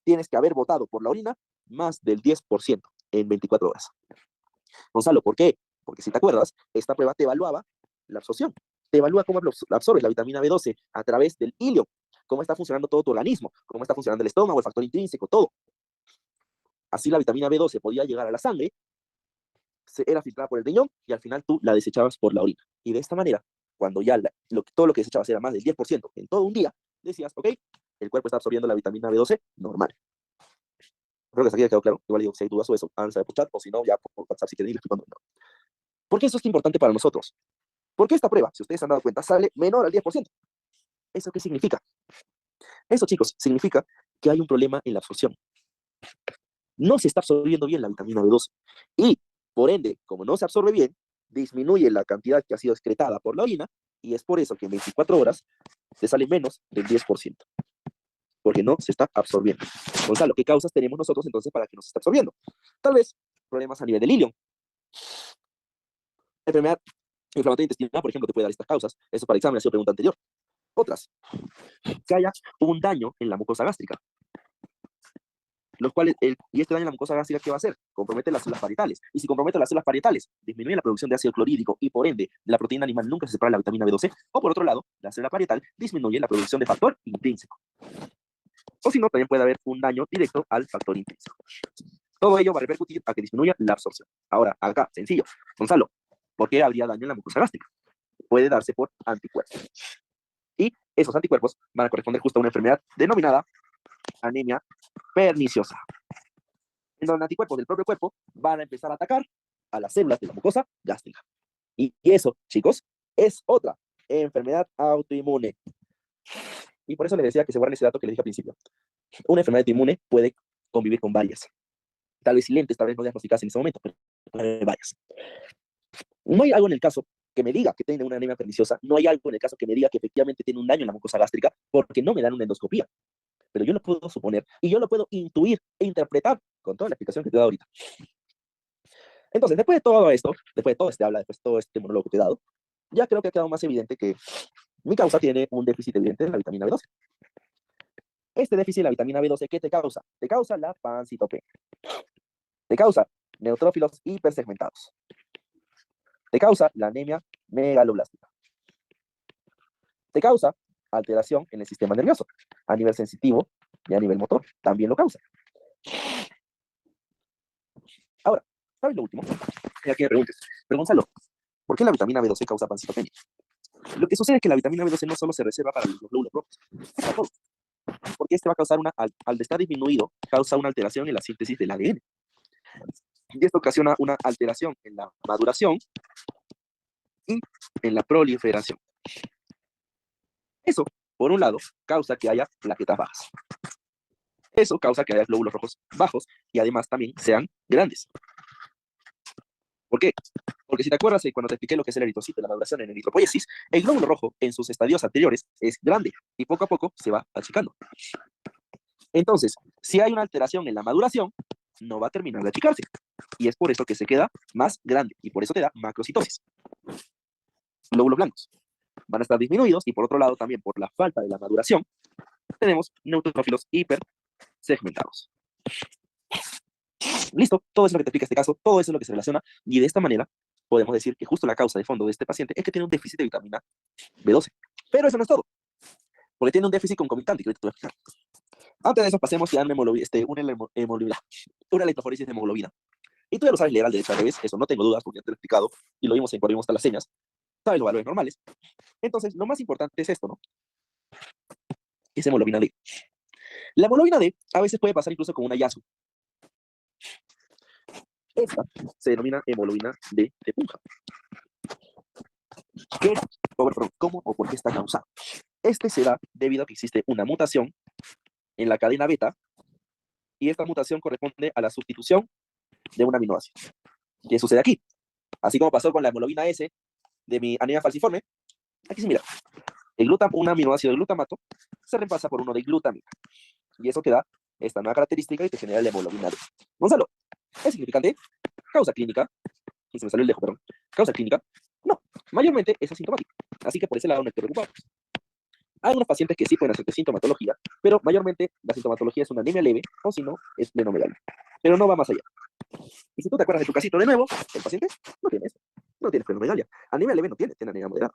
tienes que haber botado por la orina más del 10% en 24 horas. Gonzalo, ¿por qué? Porque si te acuerdas, esta prueba te evaluaba la absorción. Te evalúa cómo absorbes la vitamina B12 a través del ilio, cómo está funcionando todo tu organismo, cómo está funcionando el estómago, el factor intrínseco, todo. Así la vitamina B12 podía llegar a la sangre, era filtrada por el riñón y al final tú la desechabas por la orina. Y de esta manera, cuando ya todo lo que desechabas era más del 10% en todo un día, decías, ok, el cuerpo está absorbiendo la vitamina B12 normal. Creo que hasta aquí ya quedó claro. Igual digo, si hay dudas o eso, háganse por chat, o si no, ya por WhatsApp si quieren ir explicando. ¿Por qué eso es importante para nosotros? Porque esta prueba, si ustedes se han dado cuenta, sale menor al 10%. ¿Eso qué significa? Eso, chicos, significa que hay un problema en la absorción. No se está absorbiendo bien la vitamina B12. Y, por ende, como no se absorbe bien, disminuye la cantidad que ha sido excretada por la orina, y es por eso que en 24 horas te sale menos del 10%. Porque no se está absorbiendo. Gonzalo, ¿qué causas tenemos nosotros entonces para que no se esté absorbiendo? Tal vez problemas a nivel del ilion. Enfermedad inflamatoria intestinal, por ejemplo, te puede dar estas causas. Eso para examen ha sido pregunta anterior. Otras, que haya un daño en la mucosa gástrica. Los cuales, y este daño en la mucosa gástrica, ¿qué va a hacer? Compromete las células parietales. Y si compromete las células parietales, disminuye la producción de ácido clorhídrico y por ende, de la proteína animal nunca se separa la vitamina B12. O por otro lado, la célula parietal disminuye la producción de factor intrínseco. O si no, también puede haber un daño directo al factor intrínseco. Todo ello va a repercutir a que disminuya la absorción. Ahora, acá, sencillo. Gonzalo, ¿por qué habría daño en la mucosa gástrica? Puede darse por anticuerpos. Y esos anticuerpos van a corresponder justo a una enfermedad denominada anemia perniciosa, en donde anticuerpos del propio cuerpo van a empezar a atacar a las células de la mucosa gástrica. Y eso, chicos, es otra enfermedad autoinmune. Y por eso les decía que se guarden ese dato que les dije al principio. Una enfermedad autoinmune puede convivir con varias. Tal vez silentes, tal vez no diagnosticadas en ese momento, pero varias. No hay algo en el caso que me diga que tiene una anemia perniciosa, no hay algo en el caso que me diga que efectivamente tiene un daño en la mucosa gástrica, porque no me dan una endoscopía. pero yo lo puedo suponer y yo lo puedo intuir e interpretar con toda la explicación que te he dado ahorita. Entonces, después de todo esto, después de todo este habla, después de todo este monólogo que te he dado, ya creo que ha quedado más evidente que mi causa tiene un déficit evidente de la vitamina B12. Este déficit de la vitamina B12, ¿qué te causa? Te causa la pancitopenia. Te causa neutrófilos hipersegmentados. Te causa la anemia megaloblástica. Te causa alteración en el sistema nervioso, a nivel sensitivo y a nivel motor. También lo causa. Ahora, ¿sabes lo último? Ya que me preguntes, pero Gonzalo, ¿por qué la vitamina B12 causa pancitopenia? Lo que sucede es que la vitamina B12 no solo se reserva para los glóbulos rojos, es para todo. Porque este va a causar al estar disminuido, causa una alteración en la síntesis del ADN. Y esto ocasiona una alteración en la maduración y en la proliferación. Eso, por un lado, causa que haya plaquetas bajas. Eso causa que haya glóbulos rojos bajos y además también sean grandes. ¿Por qué? Porque si te acuerdas cuando te expliqué lo que es el eritrocito y la maduración en eritropoiesis, el glóbulo rojo en sus estadios anteriores es grande y poco a poco se va achicando. Entonces, si hay una alteración en la maduración, no va a terminar de achicarse. Y es por eso que se queda más grande y por eso te da macrocitosis. Glóbulos blancos van a estar disminuidos y por otro lado también por la falta de la maduración tenemos neutrófilos hipersegmentados. Listo, todo eso es lo que te explica este caso, todo eso es lo que se relaciona y de esta manera podemos decir que justo la causa de fondo de este paciente es que tiene un déficit de vitamina B12. Pero eso no es todo, porque tiene un déficit concomitante que ahorita te voy a explicar. Antes de eso pasemos ya a una electroforesis de hemoglobina. Y tú ya lo sabes leer al derecho al revés, eso no tengo dudas porque ya te lo he explicado y lo vimos en cuando vimos hasta las señas. Sabes los valores normales. Entonces, lo más importante es esto, ¿no? Es hemoglobina D. La hemoglobina D a veces puede pasar incluso con un hallazgo. Esta se denomina hemoglobina D de Punja. ¿Cómo o por qué está causada? Este se da debido a que existe una mutación en la cadena beta y esta mutación corresponde a la sustitución de un aminoácido. ¿Qué sucede aquí? Así como pasó con la hemoglobina S de mi anemia falciforme, aquí sí, mira, un aminoácido de glutamato se reemplaza por uno de glutamina. Y eso te da esta nueva característica y te genera la hemoglobina D. Gonzalo, ¿es significante? ¿Causa clínica? Y se me salió el dejo, perdón. ¿Causa clínica? No, mayormente es asintomático. Así que por ese lado no hay que preocuparnos. Hay unos pacientes que sí pueden hacerte sintomatología, pero mayormente la sintomatología es una anemia leve o si no, es splenomegalia. Pero no va más allá. Y si tú te acuerdas de tu casito de nuevo, el paciente no tiene eso. No tiene splenomegalia. Anemia leve no tiene anemia moderada.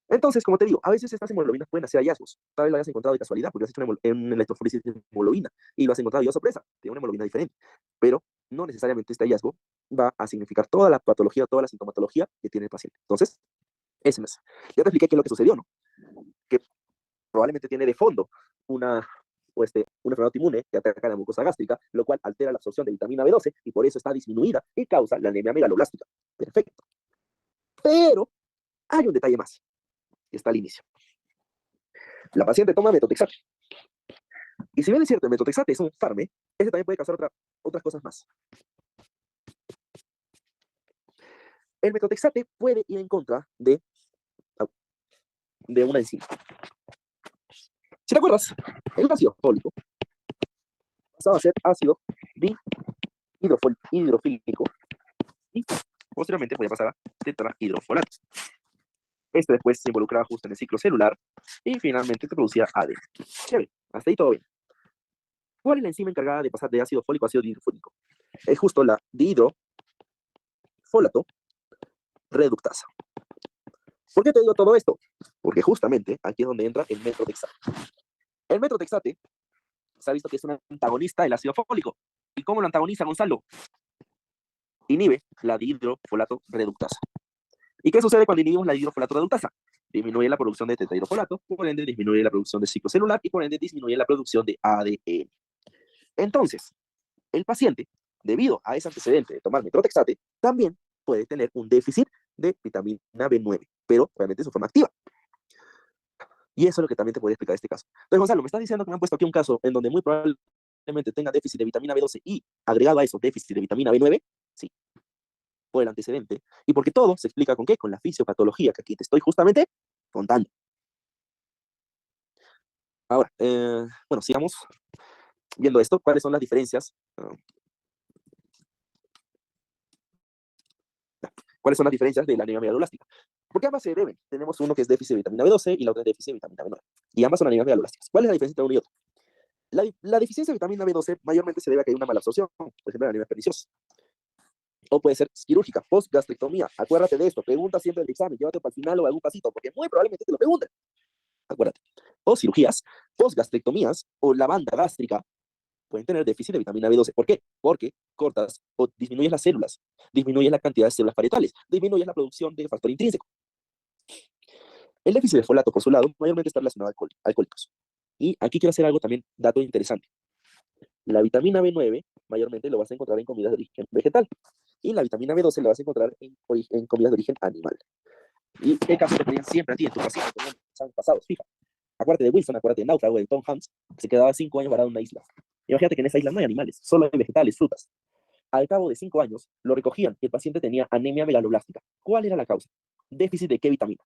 Entonces, como te digo, a veces estas hemoglobinas pueden hacer hallazgos. Tal vez lo hayas encontrado de casualidad porque has hecho una electroforesis de hemoglobina y lo has encontrado yo sorpresa, tiene una hemoglobina diferente. Pero no necesariamente este hallazgo va a significar toda la patología, toda la sintomatología que tiene el paciente. Entonces, ese es. Ya te expliqué qué es lo que sucedió, ¿no? Que probablemente tiene de fondo una enfermedad autoinmune que ataca la mucosa gástrica, lo cual altera la absorción de vitamina B12 y por eso está disminuida y causa la anemia megaloblástica. Perfecto. Pero hay un detalle más, que está al inicio. La paciente toma metotrexate. Y si bien es cierto, el metotrexate es un farme, este también puede causar otras cosas más. El metotrexate puede ir en contra de una enzima. Si te acuerdas, el ácido fólico pasaba a ser ácido dihidrofílico y posteriormente podía pasar a tetrahidrofolato. Este después se involucraba justo en el ciclo celular y finalmente te producía ADN. Chévere, hasta ahí todo bien. ¿Cuál es la enzima encargada de pasar de ácido fólico a ácido dihidrofólico? Es justo la dihidrofolato reductasa. ¿Por qué te digo todo esto? Porque justamente aquí es donde entra el metotrexate. El metotrexate se ha visto que es un antagonista del ácido fólico. ¿Y cómo lo antagoniza, Gonzalo? Inhibe la dihidrofolato reductasa. ¿Y qué sucede cuando inhibimos la dihidrofolato reductasa? Disminuye la producción de tetrahidrofolato, por ende disminuye la producción de ciclo celular y por ende disminuye la producción de ADN. Entonces, el paciente, debido a ese antecedente de tomar metotrexate, también puede tener un déficit de vitamina B9, pero obviamente en su forma activa. Y eso es lo que también te podría explicar este caso. Entonces, Gonzalo, me estás diciendo que me han puesto aquí un caso en donde muy probablemente tenga déficit de vitamina B12 y agregado a eso déficit de vitamina B9, sí, por el antecedente. Y porque todo se explica con qué, con la fisiopatología que aquí te estoy justamente contando. Ahora, bueno, sigamos viendo esto. ¿Cuáles son las diferencias? ¿Cuáles son las diferencias de la anemia megaloblastica? Porque ambas se deben. Tenemos uno que es déficit de vitamina B12 y la otra es déficit de vitamina B9. Y ambas son anemias megaloblásticas. ¿Cuál es la diferencia entre uno y otro? La deficiencia de vitamina B12 mayormente se debe a que hay una malabsorción, por ejemplo, la anemia perniciosa. O puede ser quirúrgica, postgastrectomía. Acuérdate de esto, pregunta siempre el examen, llévate para el final o algún pasito, porque muy probablemente te lo pregunten. Acuérdate. O cirugías, postgastrectomías o la banda gástrica pueden tener déficit de vitamina B12. ¿Por qué? Porque cortas o disminuyes las células, disminuyes la cantidad de células parietales, disminuyes la producción de factor intrínseco. El déficit de folato, por su lado, mayormente está relacionado a alcohólicos. Y aquí quiero hacer algo también, dato interesante. La vitamina B9 mayormente lo vas a encontrar en comidas de origen vegetal. Y la vitamina B12 la vas a encontrar en comidas de origen animal. ¿Y qué caso te pedían siempre a ti en tu paciente con exámenes pasados? Fija. Acuérdate de Wilson, acuérdate de Náufrago, de Tom Hanks, que se quedaba 5 años varado en una isla. Imagínate que en esa isla no hay animales, solo hay vegetales, frutas. Al cabo de 5 años, lo recogían y el paciente tenía anemia megaloblástica. ¿Cuál era la causa? Déficit de qué vitamina.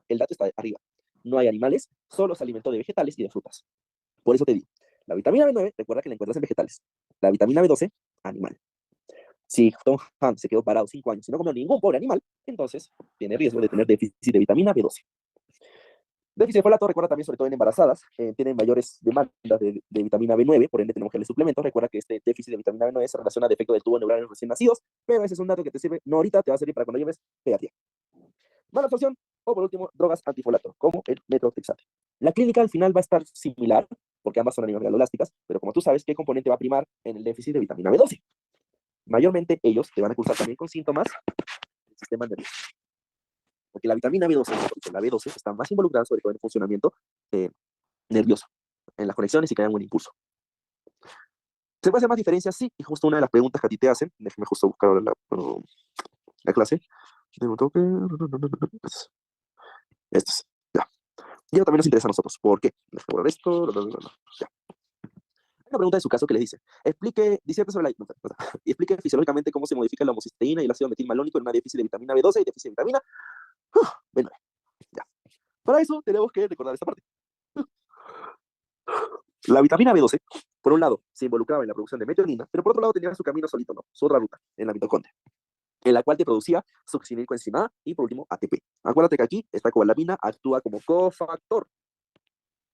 El dato está arriba. No hay animales, solo se alimentó de vegetales y de frutas. Por eso te digo, la vitamina B9, recuerda que la encuentras en vegetales. La vitamina B12, animal. Si Tom Hanks se quedó parado 5 años y no comió ningún pobre animal, entonces tiene riesgo de tener déficit de vitamina B12. Déficit de folato, recuerda también, sobre todo en embarazadas, tienen mayores demandas de vitamina B9, por ende tenemos que darle suplementos. Recuerda que este déficit de vitamina B9 se relaciona al defecto del tubo neural en los recién nacidos, pero ese es un dato que te sirve, no ahorita, te va a servir para cuando lleves pediatría. Mala absorción, o por último, drogas antifolato, como el metotrexate. La clínica al final va a estar similar, porque ambas son anemias megalolásticas, pero como tú sabes, ¿qué componente va a primar en el déficit de vitamina B12? Mayormente ellos te van a cursar también con síntomas del sistema nervioso. Porque la vitamina B12, la B12 está más involucrada sobre todo en el funcionamiento nervioso, en las conexiones y que hayan un impulso. ¿Se puede hacer más diferencias? Sí, y justo una de las preguntas que a ti te hacen, déjame justo buscar ahora la clase. Esto es, ya. Y eso también nos interesa a nosotros. ¿Por qué? Déjame borrar esto. Ya. Hay una pregunta de su caso que les dice, dice sobre y explique fisiológicamente cómo se modifica la homocisteína y el ácido metilmalónico en una déficit de vitamina B12 y déficit de vitamina B9. Ya. Para eso tenemos que recordar esta parte. La vitamina B12, por un lado, se involucraba en la producción de metionina, pero por otro lado tenía su camino solito, ¿no? Su otra ruta, en la mitocondria, en la cual te producía succinilcoenzima A y por último ATP. Acuérdate que aquí esta cobalamina actúa como cofactor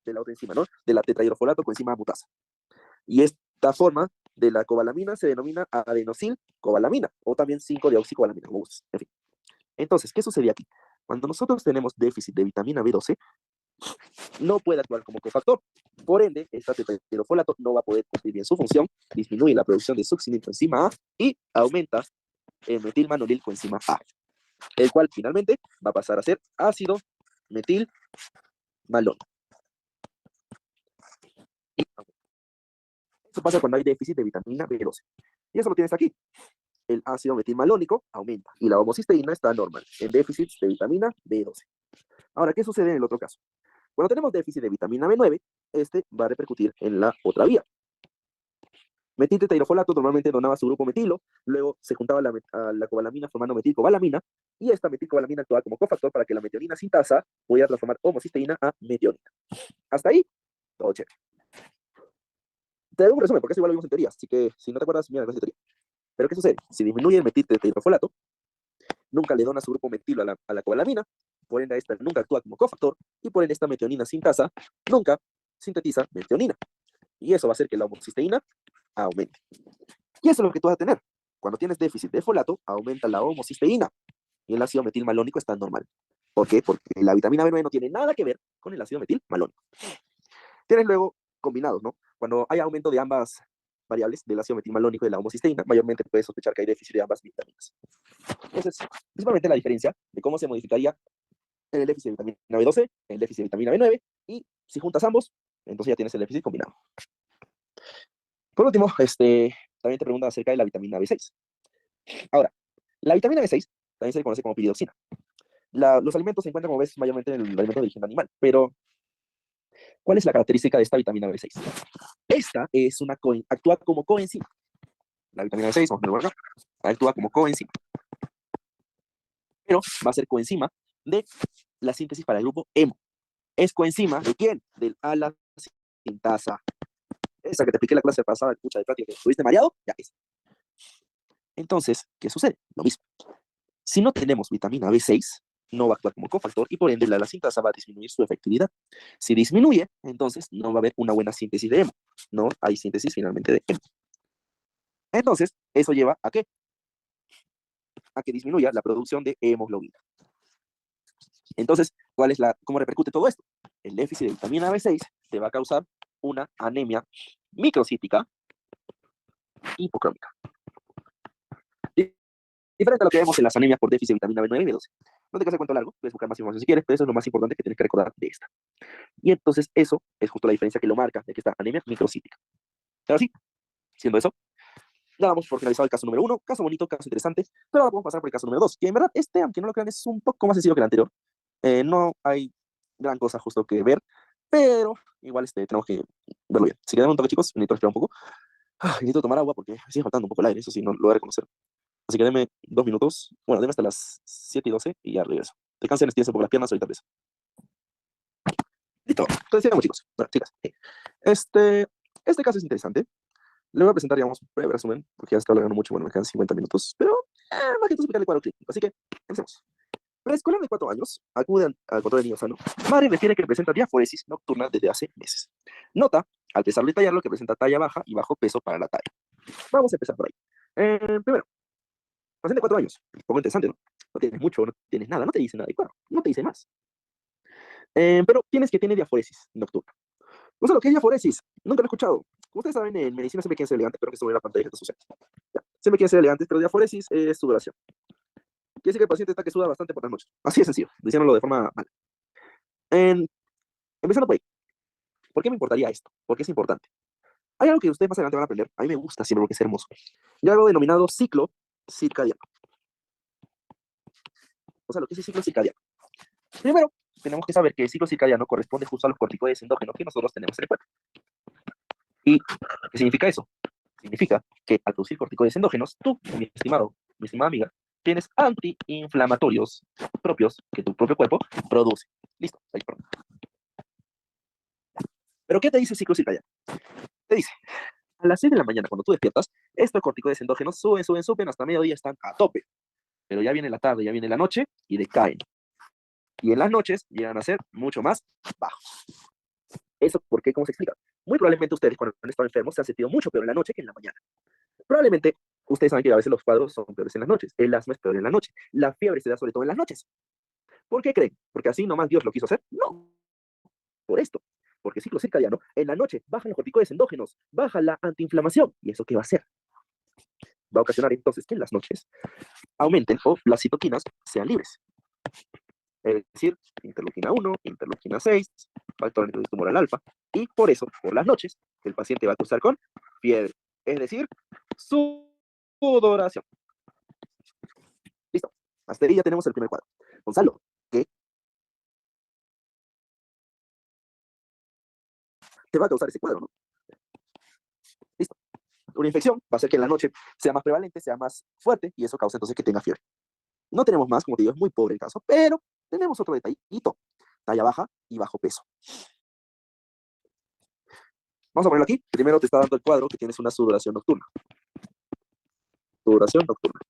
de la otra enzima, ¿no? De la tetrahidrofolato coenzima mutasa. Y esta forma de la cobalamina se denomina adenosilcobalamina o también 5-deoxicobalamina, como gustes. En fin. Entonces, ¿qué sucede aquí? Cuando nosotros tenemos déficit de vitamina B12, no puede actuar como cofactor. Por ende, esta tetrahidrofolato no va a poder cumplir bien su función, disminuye la producción de succinilcoenzima A y aumenta el metilmanolilcoenzima A, el cual finalmente va a pasar a ser ácido metilmalónico. Eso pasa cuando hay déficit de vitamina B12. Y eso lo tienes aquí. El ácido metilmalónico aumenta y la homocisteína está normal en déficit de vitamina B12. Ahora, ¿qué sucede en el otro caso? Cuando tenemos déficit de vitamina B9, este va a repercutir en la otra vía. Metiltetrahidrofolato normalmente donaba su grupo metilo, luego se juntaba a la cobalamina formando metilcobalamina, y esta metilcobalamina actuaba como cofactor para que la metionina sintasa pudiera transformar homocisteína a metionina. Hasta ahí, todo chévere. Te doy un resumen, porque eso igual lo vimos en teoría, así que si no te acuerdas, mira la clase de teoría. Pero ¿qué sucede? Si disminuye el metiltetrahidrofolato, nunca le dona su grupo metilo a la cobalamina, por ende esta nunca actúa como cofactor, y por ende esta metionina sintasa nunca sintetiza metionina. Y eso va a hacer que la homocisteína aumente. Y eso es lo que tú vas a tener. Cuando tienes déficit de folato, aumenta la homocisteína y el ácido metilmalónico está normal. ¿Por qué? Porque la vitamina B9 no tiene nada que ver con el ácido metilmalónico. Tienes luego combinados, ¿no? Cuando hay aumento de ambas variables, del ácido metilmalónico y de la homocisteína, mayormente puedes sospechar que hay déficit de ambas vitaminas. Esa es principalmente la diferencia de cómo se modificaría el déficit de vitamina B12, el déficit de vitamina B9, y si juntas ambos, entonces ya tienes el déficit combinado. Por último, también te preguntan acerca de la vitamina B6. Ahora, la vitamina B6 también se le conoce como piridoxina. Los alimentos se encuentran, como ves, mayormente en el alimento de origen animal, pero ¿cuál es la característica de esta vitamina B6? Esta es actúa como coenzima. La vitamina B6, vamos a verlo acá, actúa como coenzima. Pero va a ser coenzima de la síntesis para el grupo hemo. ¿Es coenzima de quién? Del alacil sintasa. Esa que te expliqué la clase pasada, escucha de práctica, que estuviste mareado, ya es. Entonces, ¿qué sucede? Lo mismo. Si no tenemos vitamina B6, no va a actuar como cofactor y por ende la sintasa va a disminuir su efectividad. Si disminuye, entonces no va a haber una buena síntesis de hemo. No hay síntesis finalmente de hemo. Entonces, eso lleva a qué? A que disminuya la producción de hemoglobina. Entonces, ¿cómo repercute todo esto? El déficit de vitamina B6 te va a causar una anemia microcítica hipocrómica. Diferente a lo que vemos en las anemias por déficit de vitamina B9 y B12. No te hacer cuento largo, puedes buscar más información si quieres, pero eso es lo más importante que tienes que recordar de esta. Y entonces eso es justo la diferencia que lo marca de que esta anemia microcítica. Ahora sí, siendo eso, ya damos por finalizado el caso número 1, caso bonito, caso interesante, pero ahora vamos a pasar por el caso número 2, que en verdad aunque no lo crean, es un poco más sencillo que el anterior. No hay gran cosa justo que ver, pero igual tenemos que verlo bien. Si quedan un toque, chicos, necesito respirar un poco. Necesito tomar agua porque me sigue faltando un poco el aire, eso sí, no lo voy a reconocer. Así que deme 2 minutos, bueno, deme hasta las 7:12 y ya regreso. Descansen, estírense un poco las piernas, ahorita empiezo. Listo, entonces sigamos, chicos. Bueno, chicas, este caso es interesante. Le voy a presentar, digamos, un breve resumen, porque ya está hablando mucho, bueno, me quedan 50 minutos, pero más que todo explicar el cuadro clínico. Así que, empecemos. Preescolar de 4 años, acude al control de niño sano. Madre refiere que presenta diaforesis nocturna desde hace meses. Nota, al pesarlo y tallarlo, que presenta talla baja y bajo peso para la talla. Vamos a empezar por ahí. Primero, paciente de 4 años. Un poco interesante, ¿no? No tienes mucho, no tienes nada, no te dice nada de cuadro, no te dice más. Pero tienes que tiene diaforesis nocturna. No sé lo que es diaforesis, nunca lo he escuchado. Como ustedes saben, en medicina siempre quieren ser elegantes, pero que esto en la pantalla que está sucediendo. Siempre quieren ser elegantes, pero diaforesis es sudoración. Quiere decir que el paciente está que suda bastante por las noches. Así de sencillo, diciéndolo de forma mala. Empezando por ahí. ¿Por qué me importaría esto? ¿Por qué es importante? Hay algo que ustedes más adelante van a aprender. A mí me gusta siempre porque es hermoso. Y algo denominado ciclo circadiano. O sea, lo que es el ciclo circadiano. Primero, tenemos que saber que el ciclo circadiano corresponde justo a los corticoides endógenos que nosotros tenemos en el cuerpo. ¿Y qué significa eso? Significa que al producir corticoides endógenos, tú, mi estimada amiga, tienes antiinflamatorios propios que tu propio cuerpo produce. Listo, ahí, perdón. ¿Pero qué te dice el ciclo circadiano? Te dice, a las 6 de la mañana, cuando tú despiertas, estos corticoides endógenos suben, hasta mediodía están a tope. Pero ya viene la tarde, ya viene la noche y decaen. Y en las noches llegan a ser mucho más bajos. ¿Eso por qué? ¿Cómo se explica? Muy probablemente ustedes cuando han estado enfermos se han sentido mucho peor en la noche que en la mañana. Probablemente ustedes saben que a veces los cuadros son peores en las noches. El asma es peor en la noche. La fiebre se da sobre todo en las noches. ¿Por qué creen? ¿Porque así nomás Dios lo quiso hacer? No. Por esto. Porque el ciclo circadiano, en la noche bajan los corticoides endógenos, baja la antiinflamación. ¿Y eso qué va a hacer? Va a ocasionar entonces que en las noches aumenten o las citoquinas sean libres. Es decir, interleuquina 1, interleuquina 6, factor tumoral alfa, y por eso, por las noches, el paciente va a cursar con fiebre, es decir, sudoración. Listo, hasta ahí ya tenemos el primer cuadro. Gonzalo, ¿qué te va a causar ese cuadro, no? Listo. Una infección va a hacer que en la noche sea más prevalente, sea más fuerte, y eso causa entonces que tenga fiebre. No tenemos más, como te digo, es muy pobre el caso, pero tenemos otro detallito, talla baja y bajo peso. Vamos a ponerlo aquí. Primero te está dando el cuadro que tienes una sudoración nocturna. Sudoración nocturna.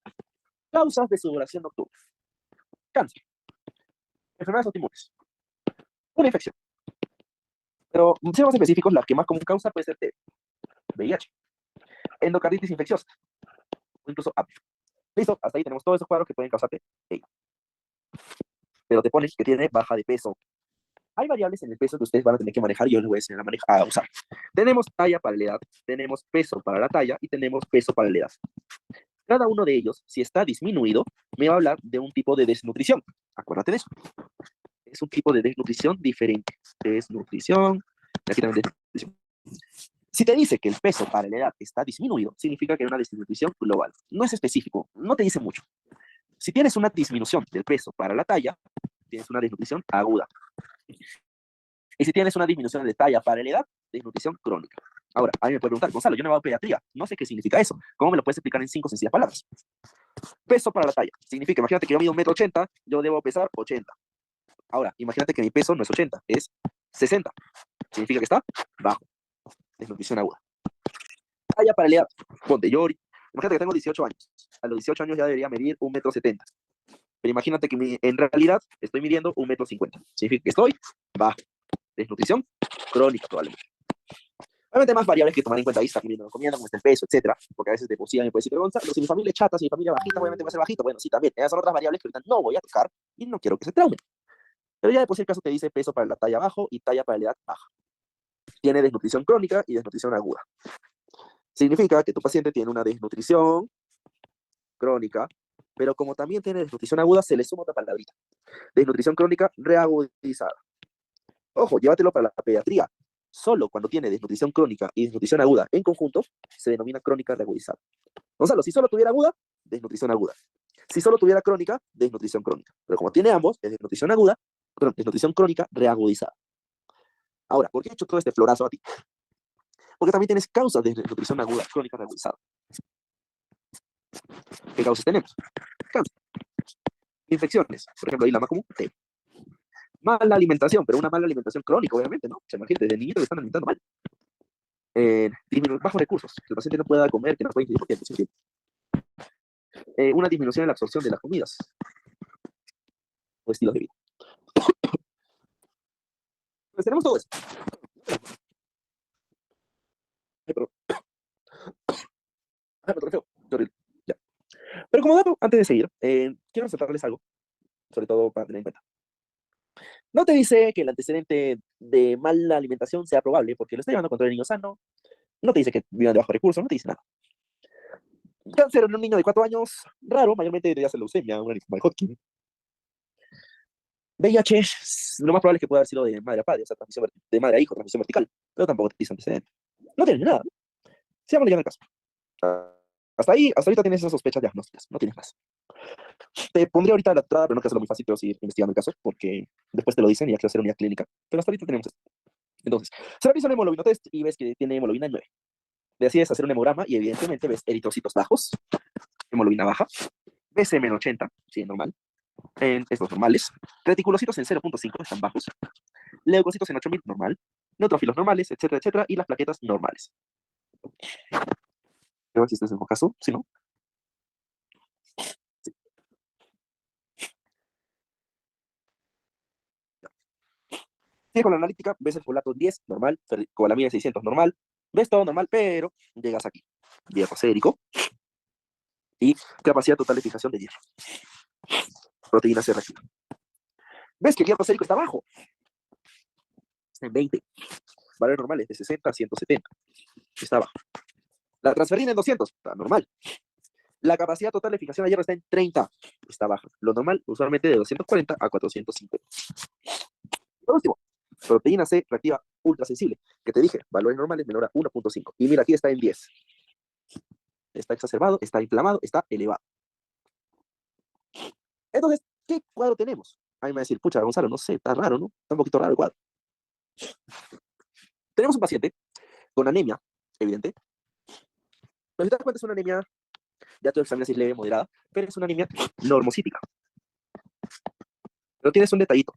Causas de sudoración nocturna. Cáncer. Enfermedades autoinmunes. Una infección. Pero, siendo más específicos, la que más común causa puede ser TB, VIH, endocarditis infecciosa, o incluso apnea. Listo, hasta ahí tenemos todos esos cuadros que pueden causarte TB. Pero te pones que tiene baja de peso. Hay variables en el peso que ustedes van a tener que manejar y yo les voy a enseñar a usar. Tenemos talla para la edad, tenemos peso para la talla y tenemos peso para la edad. Cada uno de ellos, si está disminuido, me va a hablar de un tipo de desnutrición. Acuérdate de eso. Es un tipo de desnutrición diferente. Desnutrición. Aquí también desnutrición. Si te dice que el peso para la edad está disminuido, significa que hay una desnutrición global. No es específico, no te dice mucho. Si tienes una disminución del peso para la talla, tienes una desnutrición aguda. Y si tienes una disminución de talla para la edad, desnutrición crónica. Ahora, a mí me puede preguntar, Gonzalo, yo no hago pediatría, no sé qué significa eso. ¿Cómo me lo puedes explicar en 5 sencillas palabras? Peso para la talla. Significa, imagínate que yo mido 1,80 m, yo debo pesar 80. Ahora, imagínate que mi peso no es 80, es 60. significa que está bajo, desnutrición aguda. Talla para la edad, ponte, imagínate que tengo 18 años, a los 18 años ya debería medir 1,70 m, pero imagínate que en realidad estoy midiendo 1,50 m, significa que estoy bajo, desnutrición crónica probablemente. Obviamente hay más variables que tomar en cuenta ahí, está comiendo, no comiendo, cómo está el peso, etcétera, porque a veces de por sí me puede decir, pero Gonzalo, si mi familia es chata, si mi familia es bajita, obviamente va a ser bajito. Bueno, sí, también, esas son otras variables que ahorita no voy a tocar y no quiero que se traumen. Pero ya de por sí el caso te dice peso para la talla bajo y talla para la edad baja. Tiene desnutrición crónica y desnutrición aguda. Significa que tu paciente tiene una desnutrición crónica, pero como también tiene desnutrición aguda, se le suma otra palabrita. Desnutrición crónica reagudizada. Ojo, llévatelo para la pediatría. Solo cuando tiene desnutrición crónica y desnutrición aguda en conjunto, se denomina crónica reagudizada. Gonzalo, si solo tuviera aguda, desnutrición aguda. Si solo tuviera crónica, desnutrición crónica. Pero como tiene ambos, es desnutrición aguda, perdón, desnutrición crónica reagudizada. Ahora, ¿por qué he hecho todo este florazo a ti? Porque también tienes causas de desnutrición aguda crónica reagudizada. ¿Qué causas tenemos? Cáncer. Infecciones, por ejemplo, ahí la más común, T. Mala alimentación, pero una mala alimentación crónica, obviamente, ¿no? Se imagina, desde niñitos que están alimentando mal. Bajos recursos, que el paciente no pueda comer, que no pueda ingerir porque una disminución en la absorción de las comidas o estilos de vida. Pues tenemos todo eso. Ay, perdón. Ay, me feo. Horrible. Ya. Pero como dato, antes de seguir, quiero resaltarles algo, sobre todo para tener en cuenta. No te dice que el antecedente de mala alimentación sea probable, porque lo está llevando a control de niño sano. No te dice que vivan de bajo recursos, no te dice nada. Cáncer en un niño de 4 años, raro, mayormente debería ser leucemia, una linfoma de Hodgkin. VIH, lo más probable es que pueda haber sido de madre a padre, o sea, de madre a hijo, transmisión vertical, pero tampoco te dice antecedente. No tienes nada. Sigámosle ya en el caso. Hasta ahorita tienes esas sospechas diagnósticas, no tienes más. Te pondré ahorita la entrada, pero no quiero hacerlo muy fácil, pero seguir investigando el caso, porque después te lo dicen y ya quiero hacer unidad clínica, pero hasta ahorita tenemos esto. Entonces, se realiza un hemoglobinotest y ves que tiene hemoglobina en 9. Decides hacer un hemograma y evidentemente ves eritrocitos bajos, hemoglobina baja, BCM en 80, sí, normal, en estos normales, reticulocitos en 0,5 están bajos, leucocitos en 8000 normal, neutrófilos normales, etcétera, etcétera, y las plaquetas normales. Creo que si este es el caso, si no. Sí. Sigue con la analítica, ves el folato 10 normal, cobalamina 600 normal, ves todo normal, pero llegas aquí. Hierro sérico y capacidad total de fijación de hierro. Proteína C reactiva. ¿Ves que el hierro sérico está bajo? Está en 20. Valores normales de 60 a 170. Está bajo. La transferrina en 200. Está normal. La capacidad total de fijación de hierro está en 30. Está baja. Lo normal, usualmente, de 240 a 450. Por último, proteína C reactiva ultrasensible, que te dije, valores normales menor a 1,5. Y mira, aquí está en 10. Está exacerbado, está inflamado, está elevado. Entonces, ¿qué cuadro tenemos? Ahí me va a decir, pucha, Gonzalo, no sé, está raro, ¿no? Está un poquito raro el cuadro. Tenemos un paciente con anemia, evidente. Pero si te das cuenta, es una anemia, ya tu examen es leve, moderada, pero es una anemia normocítica. Pero tienes un detallito.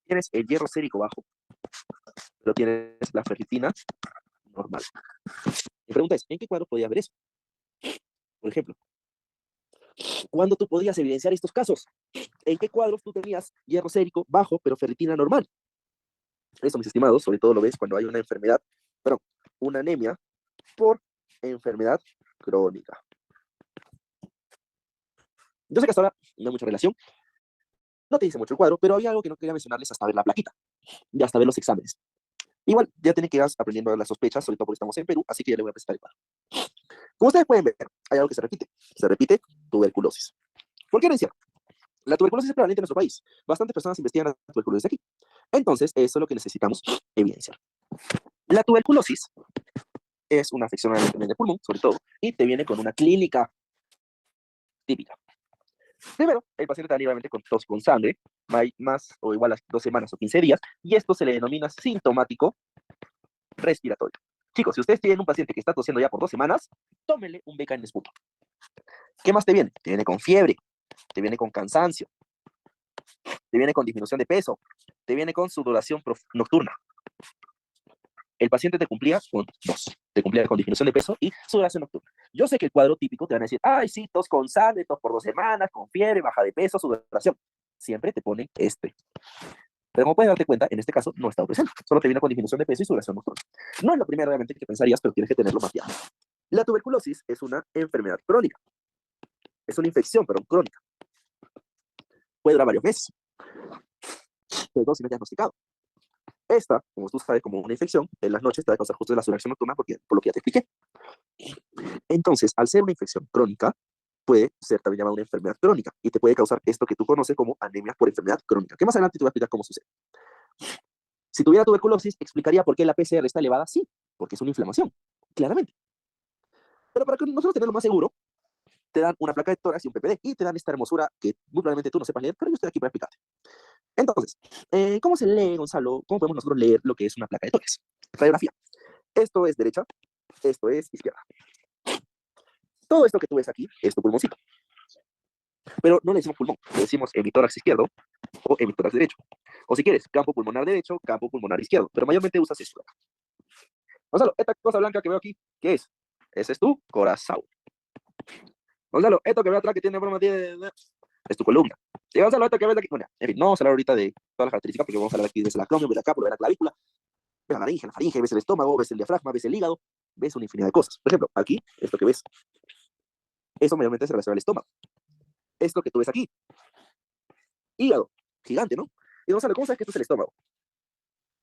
Tienes el hierro sérico bajo, pero tienes la ferritina normal. Mi pregunta es, ¿en qué cuadro podía haber eso? Por ejemplo, ¿cuándo tú podías evidenciar estos casos? ¿En qué cuadros tú tenías hierro sérico bajo, pero ferritina normal? Eso, mis estimados, sobre todo lo ves cuando hay una enfermedad, perdón, una anemia por enfermedad crónica. Yo sé que hasta ahora no hay mucha relación, no te dice mucho el cuadro, pero había algo que no quería mencionarles hasta ver la plaquita y hasta ver los exámenes. Igual, ya tienen que ir aprendiendo las sospechas, sobre todo porque estamos en Perú, así que ya le voy a presentar el cuadro. Como ustedes pueden ver, hay algo que se repite tuberculosis. ¿Por qué herencia? La tuberculosis es prevalente en nuestro país. Bastantes personas investigan la tuberculosis aquí. Entonces, eso es lo que necesitamos evidenciar. La tuberculosis es una afección del pulmón, sobre todo, y te viene con una clínica típica. Primero, el paciente está libremente con tos con sangre, más o igual a 2 semanas o 15 días, y esto se le denomina sintomático respiratorio. Chicos, si ustedes tienen un paciente que está tosiendo ya por 2 semanas, tómenle un beca en esputo. ¿Qué más te viene? Te viene con fiebre, te viene con cansancio, te viene con disminución de peso, te viene con sudoración nocturna. el paciente te cumplía con dos. Te cumplía con disminución de peso y sudoración nocturna. Yo sé que el cuadro típico te van a decir, ay, sí, tos con sangre, tos por 2 semanas, con fiebre, baja de peso, sudoración. Siempre te ponen este. Pero como puedes darte cuenta, en este caso no está presente. Solo te viene con disminución de peso y sudoración nocturna. No es lo primero realmente que pensarías, pero tienes que tenerlo mapeado. La tuberculosis es una enfermedad crónica. Es una infección, pero crónica. Puede durar varios meses. Sobre todo si no es diagnosticado. Esta, como tú sabes, como una infección, en las noches te va a causar justo la sudoración nocturna por lo que ya te expliqué. Entonces, al ser una infección crónica, puede ser también llamada una enfermedad crónica y te puede causar esto que tú conoces como anemia por enfermedad crónica, que más adelante te voy a explicar cómo sucede. Si tuviera tuberculosis, explicaría por qué la PCR está elevada, sí, porque es una inflamación, claramente. Pero para que nosotros tenerlo más seguro, te dan una placa de tórax y un PPD, y te dan esta hermosura que muy probablemente tú no sepas leer, pero yo estoy aquí para explicarte. Entonces, ¿cómo se lee, Gonzalo? ¿Cómo podemos nosotros leer lo que es una placa de tórax? Radiografía. Esto es derecha, esto es izquierda. Todo esto que tú ves aquí es tu pulmoncito. Pero no le decimos pulmón, le decimos hemitórax izquierdo o hemitórax derecho. O si quieres, campo pulmonar derecho, campo pulmonar izquierdo. Pero mayormente usas esto. Gonzalo, esta cosa blanca que veo aquí, ¿qué es? Ese es tu corazón. Gonzalo, esto que veo atrás que tiene forma de... es tu columna. Y Gonzalo, esto que ves aquí... Bueno, en fin, no vamos a hablar ahorita de todas las características porque vamos a hablar aquí de la acromion, ves la cápula, ves la clavícula, ves la faringe, ves el estómago, ves el diafragma, ves el hígado, ves una infinidad de cosas. Por ejemplo, aquí, esto que ves, eso mayormente se relaciona al estómago. Esto que tú ves aquí, hígado, gigante, ¿no? Y Gonzalo, ¿cómo sabes que esto es el estómago?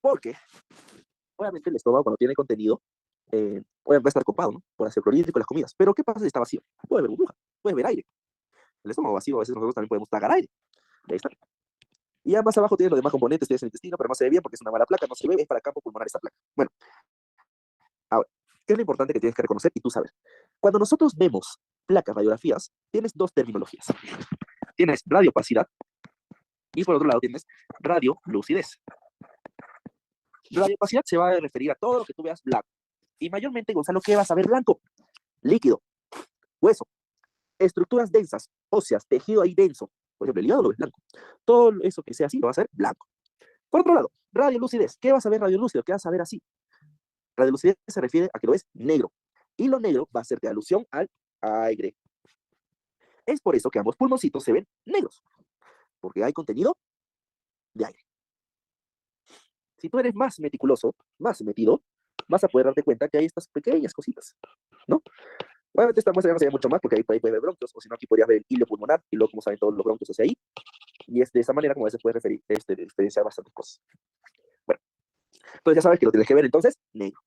Porque, obviamente, el estómago cuando tiene contenido, puede estar copado, ¿no? Por ácido clorhídrico con las comidas. Pero, ¿qué pasa si está vacío? Puede haber burbuja, puede haber aire. El estómago vacío, a veces nosotros también podemos tragar aire. Ahí está. Y ya más abajo tienes los demás componentes, tienes el intestino, pero no se ve bien porque es una mala placa, no se ve, es para campo pulmonar esta placa. Bueno, ahora, ¿qué es lo importante que tienes que reconocer y tú sabes? Cuando nosotros vemos placas, radiografías, tienes dos terminologías. Tienes radiopacidad y por otro lado tienes radiolucidez. Radiopacidad se va a referir a todo lo que tú veas blanco. Y mayormente, Gonzalo, ¿qué vas a ver blanco? Líquido, hueso, estructuras densas, óseas, tejido ahí denso. Por ejemplo, el hígado lo ves blanco. Todo eso que sea así lo vas a ver blanco. Por otro lado, radiolucidez. ¿Qué vas a ver radiolúcido? ¿Qué vas a ver así? Radiolucidez se refiere a que lo ves negro. Y lo negro va a hacerte alusión al aire. Es por eso que ambos pulmoncitos se ven negros. Porque hay contenido de aire. Si tú eres más meticuloso, más metido, vas a poder darte cuenta que hay estas pequeñas cositas, ¿no? Obviamente esta muestra ya no se ve mucho más porque ahí puedes ver bronquios, o si no aquí podrías ver el hilo pulmonar, y luego como saben todos los bronquios hacia ahí, y es de esa manera como a veces puedes diferenciar bastantes cosas. Bueno, entonces ya sabes que lo tienes que ver entonces negro.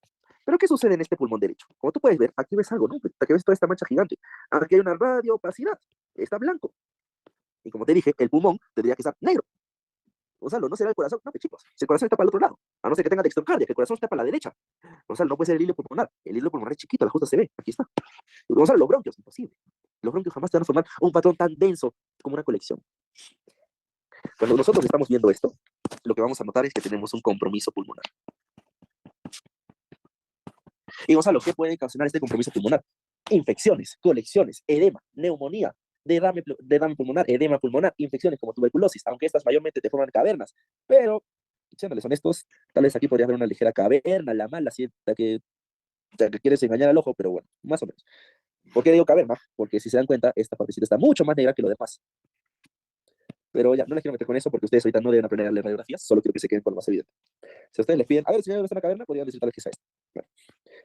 Pero ¿qué sucede en este pulmón derecho? Como tú puedes ver, aquí ves algo, ¿no? Aquí ves toda esta mancha gigante. Aquí hay una radiopacidad, está blanco. Y como te dije, el pulmón tendría que estar negro. Gonzalo, ¿no será el corazón? No, chicos, si el corazón está para el otro lado, a no ser que tenga dextrocardia, que el corazón está para la derecha. Gonzalo, no puede ser el hilo pulmonar. El hilo pulmonar es chiquito, la justa se ve, aquí está. Gonzalo, los bronquios, imposible. Los bronquios jamás te van a formar un patrón tan denso como una colección. Cuando nosotros estamos viendo esto, lo que vamos a notar es que tenemos un compromiso pulmonar. Y Gonzalo, ¿qué puede ocasionar este compromiso pulmonar? Infecciones, colecciones, edema, neumonía, derrame pulmonar, edema pulmonar, infecciones como tuberculosis, aunque estas mayormente te forman cavernas, pero, siéndoles honestos, tal vez aquí podría haber una ligera caverna, la mala, sienta que quieres engañar al ojo, pero bueno, más o menos. ¿Por qué digo caverna? Porque si se dan cuenta, esta partecita está mucho más negra que lo demás. Pero ya, no les quiero meter con eso porque ustedes ahorita no deben aprender a leer radiografías, solo quiero que se queden con lo más evidente. Si a ustedes les piden, a ver, señor, ¿dónde está la caverna? Podrían decir tal vez que es esta. Bueno.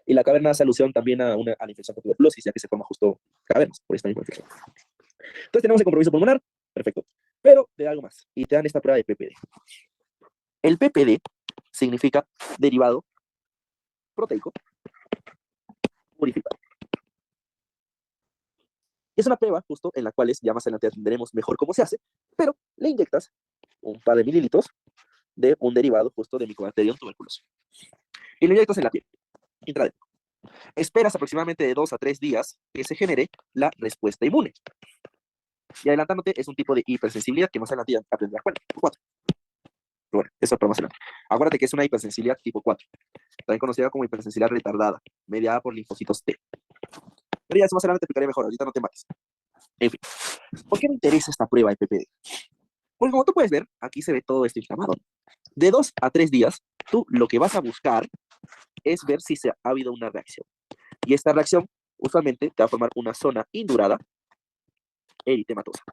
Y la caverna hace alusión también a la infección por tuberculosis, ya que se forma justo cavernas por esta misma infección. Entonces tenemos el compromiso pulmonar, perfecto. Pero de algo más, y te dan esta prueba de PPD. El PPD significa derivado proteico purificado. Es una prueba justo en la cual ya más adelante entenderemos mejor cómo se hace, pero le inyectas un par de mililitros de un derivado justo de Mycobacterium tuberculosis. Y lo inyectas en la piel, intradérmico. Esperas aproximadamente de 2 a 3 días que se genere la respuesta inmune. Y adelantándote, es un tipo de hipersensibilidad que más adelante ya aprenderás cuál, tipo 4. Pero bueno, eso es para más adelante. Acuérdate que es una hipersensibilidad tipo 4, también conocida como hipersensibilidad retardada, mediada por linfocitos T. Pero ya eso más adelante te explicaré mejor, ahorita no te mates. En fin, ¿por qué me interesa esta prueba de PPD? Porque como tú puedes ver, aquí se ve todo esto inflamado. De 2 a 3 días, tú lo que vas a buscar es ver si ha habido una reacción. Y esta reacción usualmente te va a formar una zona indurada eritematosa.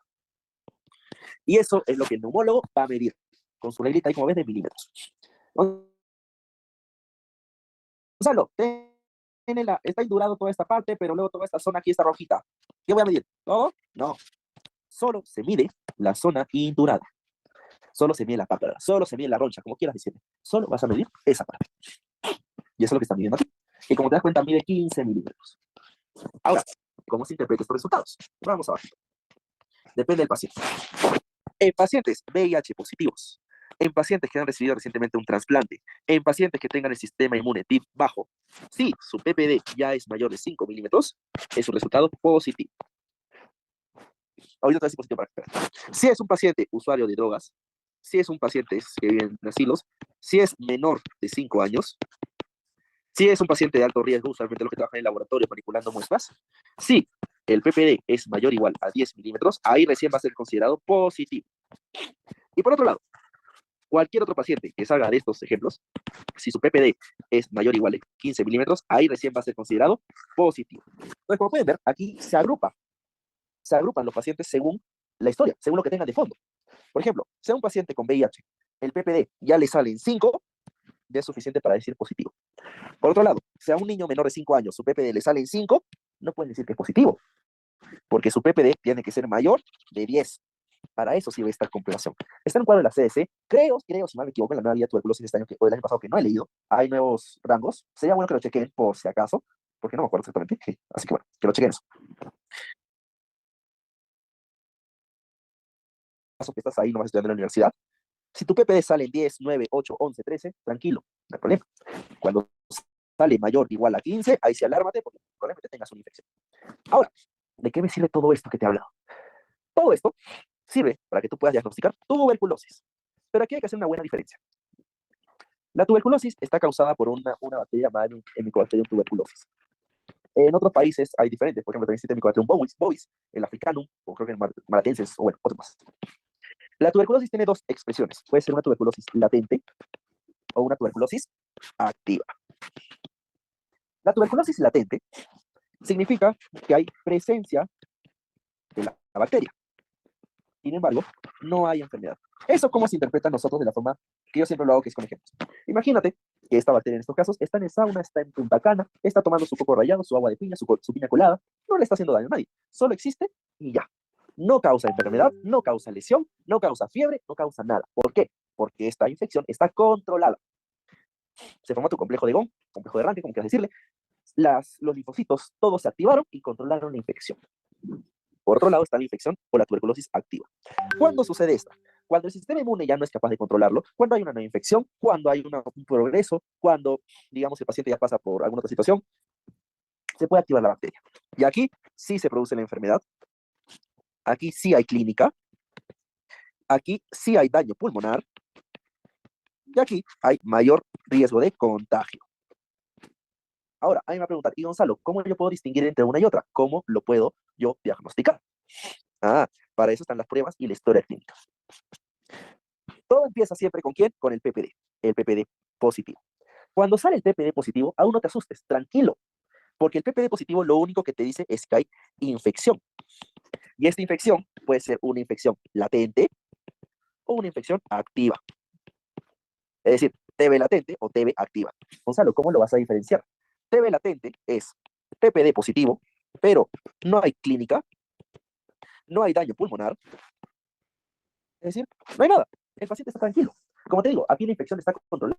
Y eso es lo que el neumólogo va a medir con su reglita ahí, como ves, de milímetros. Gonzalo, está indurado toda esta parte, pero luego toda esta zona aquí está rojita. ¿Qué voy a medir? ¿Todo? No. Solo se mide la zona indurada. Solo se mide la pálpebra, solo se mide la roncha, como quieras decirle. Solo vas a medir esa parte. Y eso es lo que está midiendo aquí. Y como te das cuenta, mide 15 milímetros. Ahora, ¿cómo se interpretan estos resultados? Vamos a ver. Depende del paciente. En pacientes VIH positivos, en pacientes que han recibido recientemente un trasplante, en pacientes que tengan el sistema inmune TIP bajo, si su PPD ya es mayor de 5 milímetros, es un resultado positivo. Ahorita te voy a decir positivo para esperar. Si es un paciente usuario de drogas, si es un paciente que vive en asilos, si es menor de 5 años, si es un paciente de alto riesgo, usualmente los que trabajan en el laboratorio manipulando muestras, si el PPD es mayor o igual a 10 milímetros, ahí recién va a ser considerado positivo. Y por otro lado, cualquier otro paciente que salga de estos ejemplos, si su PPD es mayor o igual a 15 milímetros, ahí recién va a ser considerado positivo. Entonces, como pueden ver, aquí se agrupan los pacientes según la historia, según lo que tengan de fondo. Por ejemplo, sea un paciente con VIH, el PPD ya le sale en 5, ya es suficiente para decir positivo. Por otro lado, sea un niño menor de 5 años, su PPD le sale en 5, no pueden decir que es positivo, porque su PPD tiene que ser mayor de 10. Para eso sirve esta comprobación. Está en un cuadro de la CDC. Creo, si mal me equivoco, en la nueva guía de tuberculosis este año, o el año pasado, que no he leído, hay nuevos rangos. Sería bueno que lo chequen por si acaso, porque no me acuerdo exactamente. Así que bueno, que lo chequen eso. Caso que estás ahí nomás estudiando en la universidad. Si tu PPD sale en 10, 9, 8, 11, 13, tranquilo, no hay problema. Cuando sale mayor o igual a 15, ahí sí alármate porque probablemente tengas una infección. Ahora, ¿de qué me sirve todo esto que te he hablado? Todo esto sirve para que tú puedas diagnosticar tuberculosis. Pero aquí hay que hacer una buena diferencia. La tuberculosis está causada por una bacteria llamada Mycobacterium tuberculosis. En otros países hay diferentes, por ejemplo, también existe Mycobacterium bovis, el africanum, o creo que el malatensis, o bueno, otros más. La tuberculosis tiene dos expresiones. Puede ser una tuberculosis latente o una tuberculosis activa. La tuberculosis latente significa que hay presencia de la bacteria. Sin embargo, no hay enfermedad. ¿Eso cómo se interpreta nosotros de la forma que yo siempre lo hago, que es con ejemplos? Imagínate que esta bacteria en estos casos está en el sauna, está en Punta Cana, está tomando su coco rallado, su agua de piña, su piña colada, no le está haciendo daño a nadie, solo existe y ya. No causa enfermedad, no causa lesión, no causa fiebre, no causa nada. ¿Por qué? Porque esta infección está controlada. Se formó tu complejo de Gón, complejo de Ranke, como quieras decirle, los linfocitos todos se activaron y controlaron la infección. Por otro lado está la infección o la tuberculosis activa. ¿Cuándo sucede esta? Cuando el sistema inmune ya no es capaz de controlarlo, cuando hay una nueva infección, cuando hay un progreso, cuando, digamos, el paciente ya pasa por alguna otra situación, se puede activar la bacteria. Y aquí sí se produce la enfermedad, aquí sí hay clínica, aquí sí hay daño pulmonar, y aquí hay mayor riesgo de contagio. Ahora, hay una pregunta, y Gonzalo, ¿cómo yo puedo distinguir entre una y otra? ¿Cómo lo puedo yo diagnosticar? Para eso están las pruebas y la historia clínica. Todo empieza siempre ¿con quién? Con el PPD positivo. Cuando sale el PPD positivo, aún no te asustes, tranquilo, porque el PPD positivo lo único que te dice es que hay infección. Y esta infección puede ser una infección latente o una infección activa. Es decir, TB latente o TB activa. Gonzalo, ¿cómo lo vas a diferenciar? TB latente es PPD positivo, pero no hay clínica, no hay daño pulmonar, es decir, no hay nada. El paciente está tranquilo. Como te digo, aquí la infección está controlada.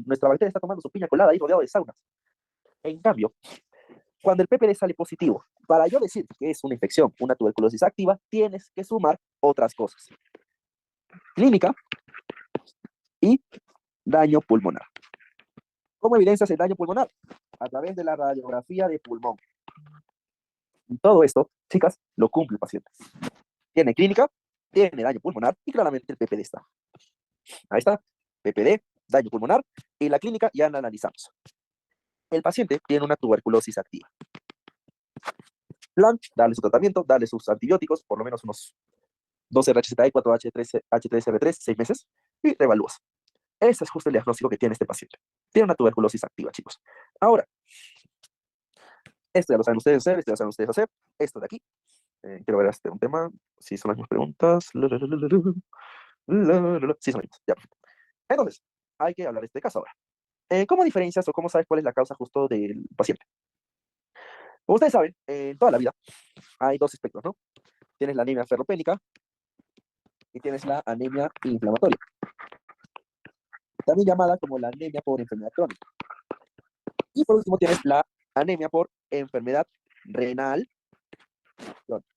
Nuestra bacteria está tomando su piña colada ahí rodeado de saunas. En cambio, cuando el PPD sale positivo, para yo decir que es una infección, una tuberculosis activa, tienes que sumar otras cosas. Clínica y daño pulmonar. ¿Cómo evidencias el daño pulmonar? A través de la radiografía de pulmón. Y todo esto, chicas, lo cumple el paciente. Tiene clínica, tiene daño pulmonar y claramente el PPD está. Ahí está, PPD, daño pulmonar, y la clínica ya la analizamos. El paciente tiene una tuberculosis activa. Plan, darle su tratamiento, darle sus antibióticos, por lo menos unos 12 RHZE, 4 H3R3, 6 meses, y reevalúas. Ese es justo el diagnóstico que tiene este paciente. Tiene una tuberculosis activa, chicos. Ahora, esto ya lo saben ustedes hacer, esto ya lo saben ustedes hacer. Esto de aquí, quiero ver un tema. Si son las mismas preguntas. Sí, son las mismas. Ya, perfecto. Entonces, hay que hablar de este caso ahora. ¿Cómo diferencias o cómo sabes cuál es la causa justo del paciente? Como ustedes saben, en toda la vida hay dos espectros, ¿no? Tienes la anemia ferropénica y tienes la anemia inflamatoria, también llamada como la anemia por enfermedad crónica. Y por último tienes la anemia por enfermedad renal crónica.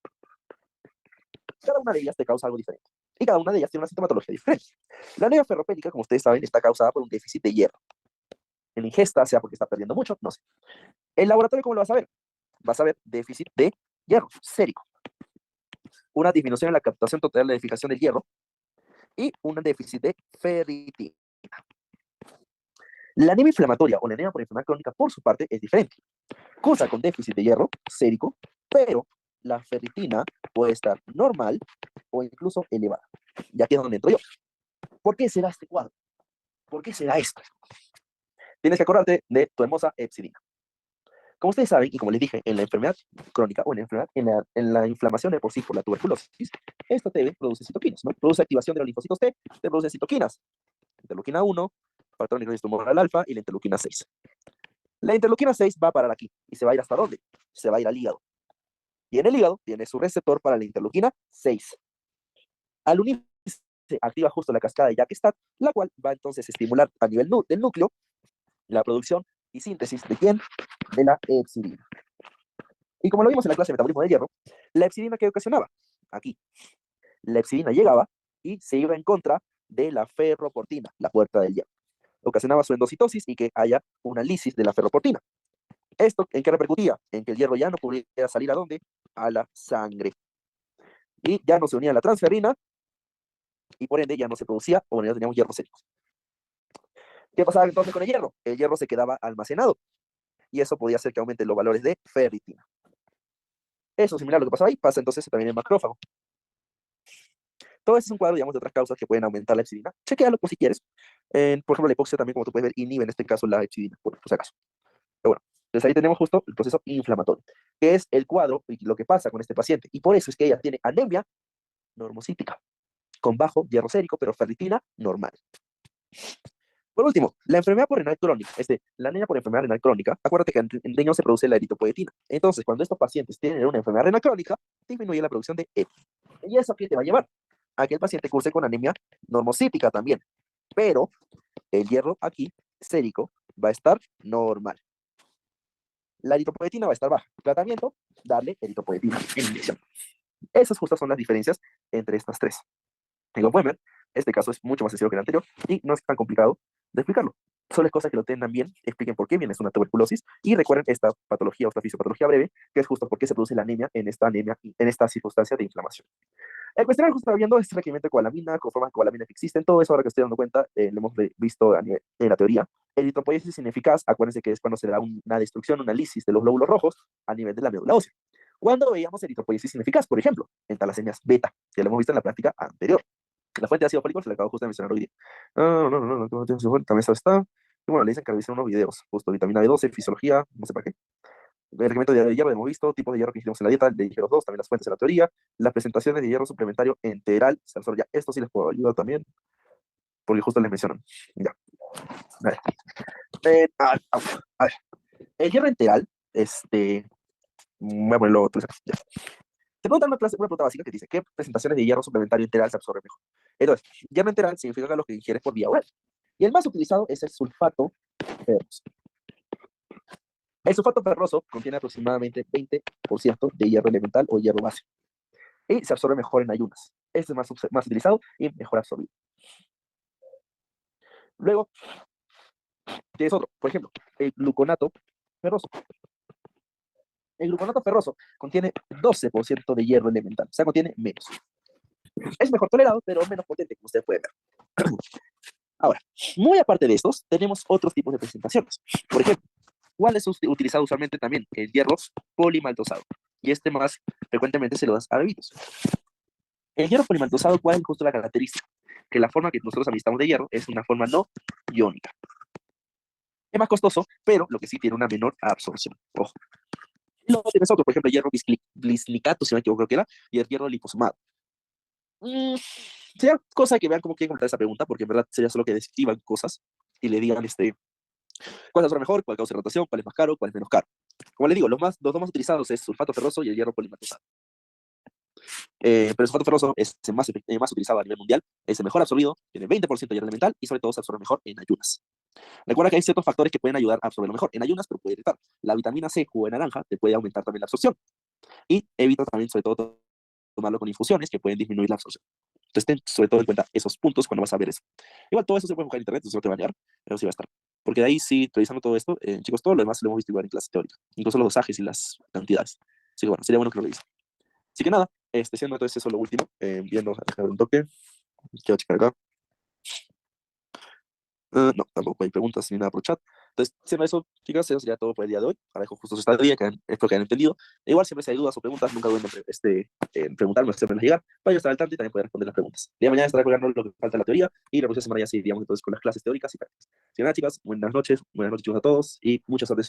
Cada una de ellas te causa algo diferente. Y cada una de ellas tiene una sintomatología diferente. La anemia ferropénica, como ustedes saben, está causada por un déficit de hierro. En la ingesta, sea porque está perdiendo mucho, no sé. ¿El laboratorio cómo lo vas a ver? Vas a ver déficit de hierro sérico, una disminución en la captación total de edificación del hierro y un déficit de ferritina. La anemia inflamatoria o la anemia por enfermedad crónica, por su parte, es diferente. Cursa con déficit de hierro sérico, pero la ferritina puede estar normal o incluso elevada. Y aquí es donde entro yo. ¿Por qué se da este cuadro? ¿Por qué se da esto? Tienes que acordarte de tu hermosa hepcidina. Como ustedes saben, y como les dije, en la enfermedad crónica o en la inflamación de por sí por la tuberculosis, esto te produce citoquinas, ¿no? Produce activación de los linfocitos T, te produce citoquinas. Interleuquina 1, factor necrosis tumoral alfa y la interleuquina 6. La interleuquina 6 va a parar aquí. ¿Y se va a ir hasta dónde? Se va a ir al hígado. Y en el hígado tiene su receptor para la interleuquina 6. Al unirse, activa justo la cascada de Jack-Stat, la cual va entonces a estimular a nivel del núcleo la producción y síntesis de quién? De la hepcidina. Y como lo vimos en la clase de metabolismo del hierro, la hepcidina que ocasionaba aquí, la hepcidina llegaba y se iba en contra de la ferroportina, la puerta del hierro. Ocasionaba su endocitosis y que haya una lisis de la ferroportina. ¿Esto en qué repercutía? En que el hierro ya no pudiera salir ¿a dónde? A la sangre. Y ya no se unía a la transferrina y por ende ya no se producía, o bueno, ya teníamos hierros secos. ¿Qué pasaba entonces con el hierro? El hierro se quedaba almacenado y eso podía hacer que aumenten los valores de ferritina. Eso similar a lo que pasaba ahí, pasa entonces también en el macrófago. Todo esto es un cuadro, digamos, de otras causas que pueden aumentar la hepcidina. Chequéalo por si quieres. Por ejemplo, la hipoxia también, como tú puedes ver, inhibe en este caso la hepcidina, por si acaso. Pero bueno, entonces ahí tenemos justo el proceso inflamatorio, que es el cuadro y lo que pasa con este paciente. Y por eso es que ella tiene anemia normocítica, con bajo hierro sérico, pero ferritina normal. Por último, la enfermedad por renal crónica, la anemia por enfermedad renal crónica, acuérdate que en riñón se produce la eritropoetina. Entonces, cuando estos pacientes tienen una enfermedad renal crónica, disminuye la producción de EPI. ¿Y eso qué te va a llevar? A que el paciente curse con anemia normocítica también. Pero el hierro aquí, sérico, va a estar normal. La eritropoetina va a estar baja. Tratamiento, darle eritropoetina en inyección. Esas justas son las diferencias entre estas tres. Y lo pueden ver, este caso es mucho más sencillo que el anterior y no es tan complicado de explicarlo. Solo es cosa que lo tengan bien, expliquen por qué viene una tuberculosis y recuerden esta patología o esta fisiopatología breve, que es justo por qué se produce la anemia, en esta circunstancia de inflamación. El cuestionario que estaba viendo es requerimiento de cobalamina, con formas de cobalamina que existen, todo eso ahora que estoy dando cuenta, lo hemos visto en la teoría. Eritropoiesis ineficaz, acuérdense que es cuando se da una destrucción, una lisis de los glóbulos rojos a nivel de la médula ósea. Cuando veíamos eritropoiesis ineficaz, por ejemplo, en talasemias beta, que lo hemos visto en la práctica anterior. La fuente de ácido fólico se le acabo justo de mencionar hoy día. También está. Y bueno, le dicen que revisé unos videos, justo vitamina B12, fisiología, no sé para qué. El reglamento de hierro hemos visto, tipos de hierro que hicimos en la dieta, le dije los dos, también las fuentes de la teoría, las presentaciones de hierro suplementario enteral, se absorbe ya. Esto sí les puedo ayudar también, porque justo les mencionan. Ya. A ver. A ver. El hierro enteral, voy a ponerlo, pues, ya. Te preguntan una pregunta básica que dice, ¿qué presentaciones de hierro suplementario enteral se absorbe mejor? Entonces, hierro enteral significa los que ingieres por vía oral. Y el más utilizado es el sulfato ferroso. El sulfato ferroso contiene aproximadamente 20% de hierro elemental o hierro base. Y se absorbe mejor en ayunas. Este es más utilizado y mejor absorbido. Luego, tienes otro, por ejemplo, el gluconato ferroso. El gluconato ferroso contiene 12% de hierro elemental, o sea, contiene menos. Es mejor tolerado, pero menos potente, como ustedes pueden ver. Ahora, muy aparte de estos, tenemos otros tipos de presentaciones. Por ejemplo, ¿cuál es utilizado usualmente también? El hierro polimaltosado. Y este más frecuentemente se lo das a bebitos. El hierro polimaltosado, ¿cuál es justo la característica? que la forma que nosotros administramos de hierro es una forma no iónica. Es más costoso, pero lo que sí tiene una menor absorción. Ojo. Y luego tienes otro, por ejemplo, hierro bislicato, si no me equivoco, creo que era, y el hierro liposomado. Sería cosa que vean cómo quieren comentar esa pregunta, porque en verdad sería solo que describan cosas y le digan cuál es la mejor, cuál causa rotación, cuál es más caro, cuál es menos caro. Como les digo, los dos más utilizados es sulfato ferroso y el hierro polimatosado. Pero el sulfato ferroso es el más utilizado a nivel mundial, es el mejor absorbido, tiene 20% de hierro elemental y sobre todo se absorbe mejor en ayunas. Recuerda que hay ciertos factores que pueden ayudar a absorberlo mejor en ayunas, pero puede irritar. La vitamina C, jugo de naranja, te puede aumentar también la absorción. Y evita también, sobre todo, tomarlo con infusiones que pueden disminuir la absorción. Entonces, ten sobre todo en cuenta esos puntos cuando vas a ver eso. Igual todo eso se puede buscar en internet, eso no te va a negar, pero sí va a estar. Porque de ahí sí, revisando todo esto, chicos, todo lo demás lo hemos visto igual en clase teórica, incluso los dosajes y las cantidades. Así que bueno, sería bueno que lo revisen. Así que nada, siendo entonces eso lo último, viendo, a dejar un toque, quiero checar acá. No, tampoco hay preguntas ni nada por chat. Entonces, siendo eso, chicas, eso sería todo por el día de hoy. Agradezco justo su estadía, espero que hayan entendido. Igual, siempre si hay dudas o preguntas, nunca duden en preguntarme, hacerme llegar, para yo estar al tanto y también poder responder las preguntas. El día de mañana estaré colgando lo que falta de la teoría y la próxima semana ya seguiríamos entonces con las clases teóricas y prácticas. Así que nada, chicas, buenas noches chicos a todos y muchas gracias.